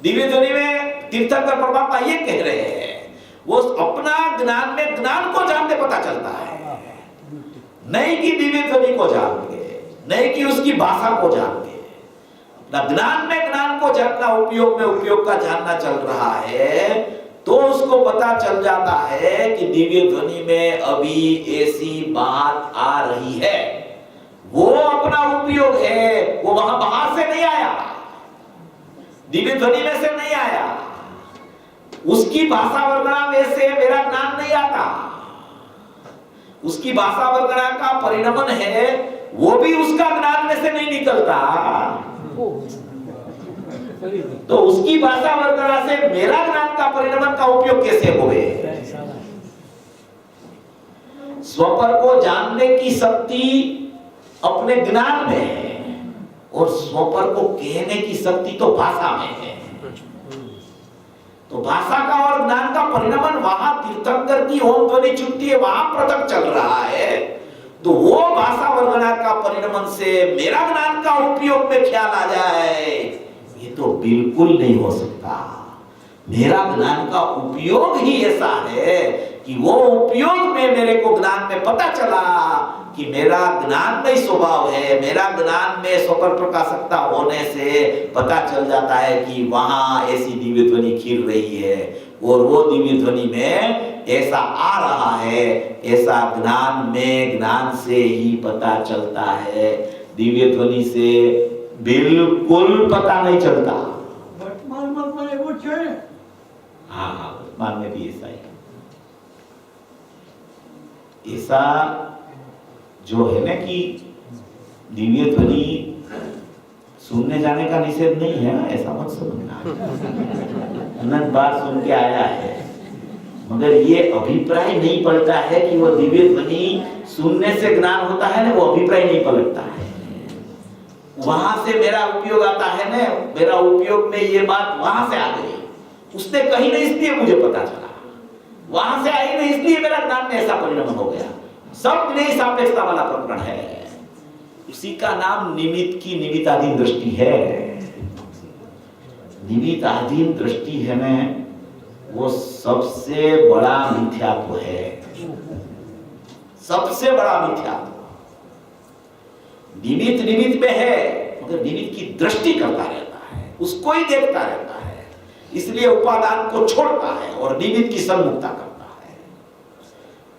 दिव्य ध्वनि में तीर्थंकर परमात्मा ये कह रहे हैं, वो अपना ज्ञान में ज्ञान को जानते पता चलता है, नहीं कि दिव्य ध्वनि को जान के, नहीं कि उसकी भाषा को जान के। अपना ज्ञान में ज्ञान को जानना, उपयोग में उपयोग का जानना चल रहा है, तो उसको पता चल जाता है कि दिव्य ध्वनि में अभी ऐसी बात आ रही है। वो अपना उपयोग है, वो वहां बाहर से नहीं आया, दिव्य ध्वनि में से नहीं आया, उसकी भाषा वर्णना में से मेरा ज्ञान नहीं आता, उसकी भाषा वर्णना का परिणमन है, वो भी उसका ज्ञान में से नहीं निकलता। तो उसकी भाषा वर्णना से मेरा ज्ञान का परिणमन का उपयोग कैसे हुए? स्वपर को जानने की शक्ति अपने ज्ञान में है, और स्वपर को कहने की शक्ति तो भाषा में है। तो भाषा का और ज्ञान का परिणमन वहां तीर्थंकर की ओम ध्वनि छुट्टी है, वहां पृथक चल रहा है। तो वो भाषा वर्णना का परिणमन से मेरा ज्ञान का उपयोग में ख्याल आ जाए, ये तो बिल्कुल नहीं हो सकता। मेरा ज्ञान का उपयोग ही ऐसा है कि वो उपयोग में मेरे को ज्ञान में पता चला कि मेरा ज्ञानमय स्वभाव है। मेरा ज्ञान में स्वपर प्रकाशकता होने से पता चल जाता है कि वहां ऐसी दिव्य ध्वनि खिल रही है और वो दिव्य ध्वनि में ऐसा आ रहा है, ऐसा ज्ञान में ज्ञान से ही पता चलता है। दिव्य ध्वनि से बिल्कुल पता नहीं चलता। हाँ, वर्तमान में भी ऐसा ही, ऐसा जो है ना कि दिव्य ध्वनि सुनने जाने का निषेध नहीं है ना, ऐसा मत समझना। अनंत बार सुन के आया है, मगर ये अभिप्राय नहीं पलटा है कि वो दिव्य ध्वनि सुनने से ज्ञान होता है ना, वो अभिप्राय नहीं पलटता है। वहां से मेरा उपयोग आता है ना, मेरा उपयोग में ये बात वहां से आ गई, उसने कही नहीं इसलिए मुझे पता चला, वहां से आई नहीं इसलिए मेरा ज्ञान में ऐसा परिणाम हो गया। सब नहीं सापेक्षता वाला प्रकरण है, उसी का नाम निमित्त की निमित्ताधीन दृष्टि है। निमित्ताधीन दृष्टि है ना, वो सबसे बड़ा मिथ्यात्व है, सबसे बड़ा मिथ्यात्व। निमित्त निमित्त में है, मगर निमित्त की दृष्टि करता रहता है, उसको ही देखता रहता है, इसलिए उपादान को छोड़ता है और निमित्त की सन्मुखता करता है।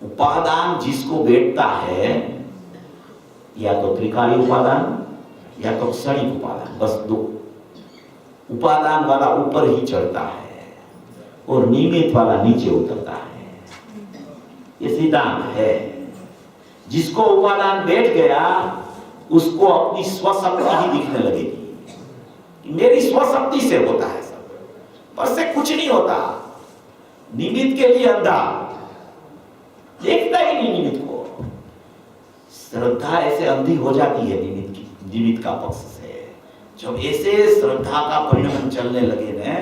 उपादान जिसको बैठता है, या तो त्रिकाली उपादान या तो क्षणिक उपादान, बस दो। उपादान वाला ऊपर ही चढ़ता है और निमित्त वाला नीचे उतरता है, ये सिद्धांत है। जिसको उपादान बैठ गया उसको अपनी स्वशक्ति ही दिखने लगेगी, मेरी स्वशक्ति से होता है सब, बस से कुछ नहीं होता। निमित्त के लिए अंधा, देखता ही नहीं निमित्त को। श्रद्धा ऐसे अंधी हो जाती है निमित्त का पक्ष से। जब ऐसे श्रद्धा का परिणाम चलने लगे ना,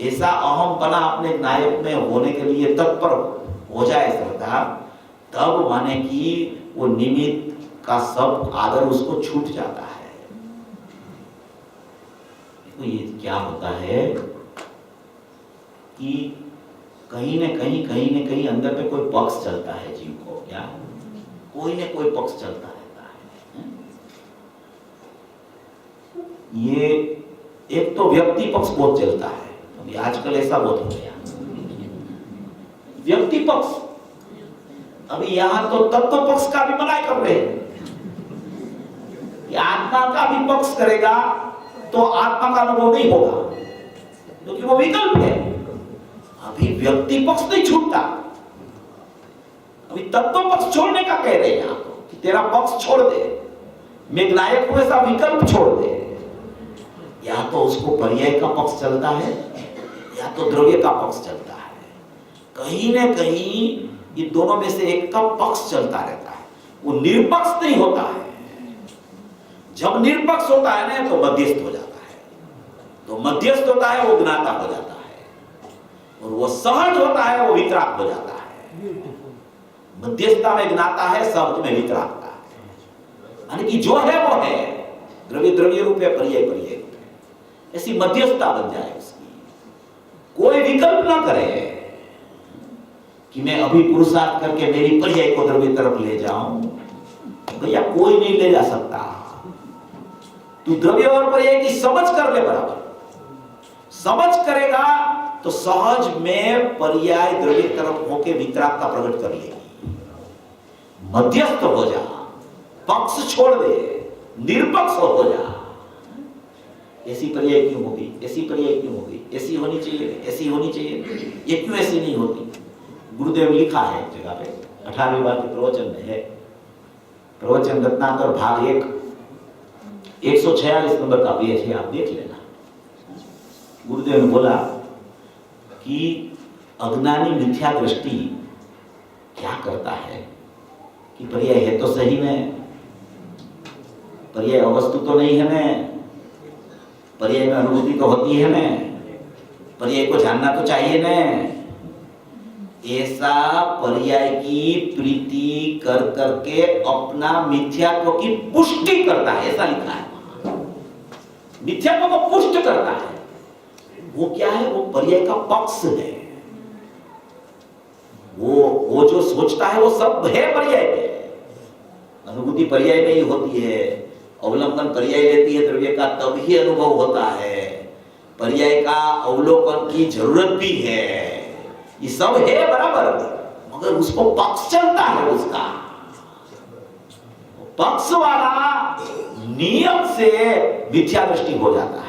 ऐसा अहमपना अपने नायक में होने के लिए तत्पर हो जाए श्रद्धा, तब माने कि वो निमित्त का सब आदर उसको छूट जाता है। तो ये क्या होता है कि कहीं न कहीं अंदर में कोई पक्ष चलता है जीव को, क्या कोई न कोई पक्ष चलता रहता है। ये एक तो व्यक्ति पक्ष बहुत चलता है, अभी आजकल ऐसा बहुत हो गया व्यक्ति पक्ष। अभी यहां तो तत्व पक्ष का भी मना कर रहे हैं, आत्मा का भी पक्ष करेगा तो आत्मा का अनुभव नहीं होगा, क्योंकि वो विकल्प है। अभी व्यक्ति पक्ष नहीं छूटता, अभी तत्व पक्ष छोड़ने का कह रहे हैं यहां तो, कि तेरा पक्ष छोड़ दे, मेघनायक को ऐसा विकल्प छोड़ दे। या तो उसको पर्याय का पक्ष चलता है या तो द्रव्य का पक्ष चलता है, कहीं न कहीं ये दोनों में से एक का पक्ष चलता रहता है, वो निरपक्ष नहीं होता है। जब निरपक्ष होता है ना तो मध्यस्थ हो जाता है, तो मध्यस्थ होता है वो ज्ञाता हो जाता है, और वो सहज होता है वो वितराग हो जाता है। मध्यस्थता में ज्ञाता है, सहज में वितरागता है, यानी कि जो है वो है, द्रव्य द्रव्य रूप है, पर्याय पर्याय रूप है। ऐसी मध्यस्थता बन जाए उसकी, कोई विकल्प ना करे कि मैं अभी पुरुषार्थ करके मेरी पर्याय को द्रव्य तरफ ले जाऊं, भैया कोई नहीं ले जा सकता। तू द्रव्य और पर्याय की समझ कर ले, बराबर समझ करेगा तो सहज में पर्याय द्रव्य तरफ होके वितरागता प्रकट कर लेगी। मध्यस्थ हो जा, पक्ष छोड़ दे, निरपक्ष हो जा। ऐसी पर्याय क्यों होगी, ऐसी पर्याय क्यों होगी, ऐसी होनी चाहिए, ऐसी होनी चाहिए, ये क्यों ऐसी नहीं होती। गुरुदेव लिखा है एक जगह पे, 18वीं बार के प्रवचन में है, प्रवचन रत्नाकर भाग 1, 146 नंबर का पेज है, आप देख लेना। गुरुदेव ने बोला कि अज्ञानी मिथ्या दृष्टि क्या करता है कि पर्याय है तो सही में, पर्याय अवस्तु तो नहीं है, में पर्याय में अनुभूति तो होती है, में पर्याय को जानना तो चाहिए न। ऐसा पर्याय की प्रीति कर करके अपना मिथ्यात्व की पुष्टि करता है, ऐसा लिखा है। मिथ्यात्व को पुष्ट करता है। वो क्या है? वो पर्याय का पक्ष है। वो जो सोचता है वो सब है पर्याय में। अनुभूति पर्याय में ही होती है। अवलंबन पर्याय लेती है द्रव्य का, तब ही अनुभव होता है। पर्याय का अवलोकन की जरूरत भी है। ये सब है बराबर, मगर उसको पक्ष चलता है। उसका पक्ष वाला नियम से मिथ्या दृष्टि हो जाता है।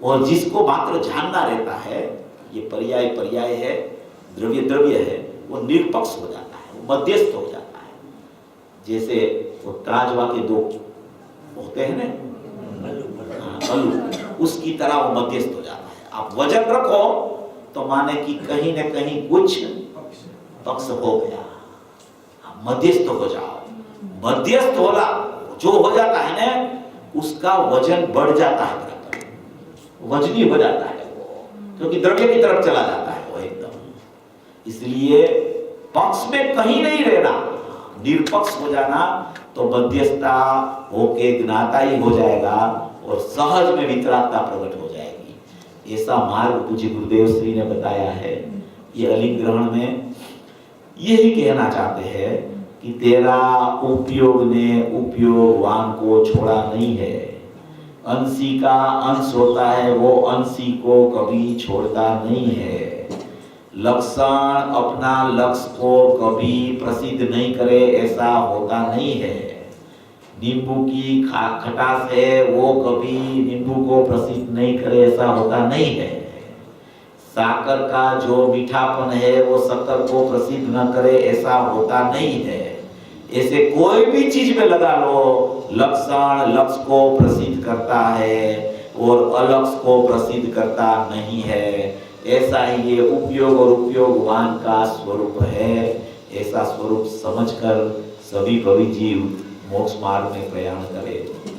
और जिसको मात्र जानना रहता है ये पर्याय पर्याय है, द्रव्य द्रव्य है, वो निरपक्ष हो जाता है, वो मध्यस्थ हो जाता है। जैसे वो त्राजवा के दो होते हैं ना, पल्लू, उसकी तरह वो मध्यस्थ हो जाता है। आप वजन रखो तो माने कि कहीं न कहीं कुछ पक्ष हो गया, आप मध्यस्थ हो जाओ। मध्यस्थ होला जो हो जाता है ना, उसका वजन बढ़ जाता है, वजनी हो जाता है वो, क्योंकि द्रव्य की तरफ चला जाता है वो एकदम। इसलिए पक्ष में कहीं नहीं रहना, निरपक्ष हो जाना, तो मध्यस्थता होके ज्ञाता ही हो जाएगा और सहज में वितरागता प्रकट हो जाएगी। ऐसा मार्ग पूज्य गुरुदेव श्री ने बताया है। ये अलिंग ग्रहण में यही कहना चाहते हैं कि तेरा उपयोग ने उपयोगवान को छोड़ा नहीं है। अंशी का अंश होता है, वो अंशी को कभी छोड़ता नहीं है। लक्षण अपना लक्ष्य को कभी प्रसिद्ध नहीं करे, ऐसा होता नहीं है। नींबू की खटास है, वो कभी नींबू को प्रसिद्ध नहीं करे, ऐसा होता नहीं है। साकर का जो मीठापन है वो शक्कर को प्रसिद्ध न करे, ऐसा होता नहीं है। ऐसे कोई भी चीज में लगा लो, लक्षण लक्ष्य को प्रसिद्ध करता है और अलक्ष्य को प्रसिद्ध करता नहीं है। ऐसा ही ये उपयोग और उपयोगवान का स्वरूप है। ऐसा स्वरूप समझकर सभी भवी जीव मोक्ष मार्ग में प्रयाण करें।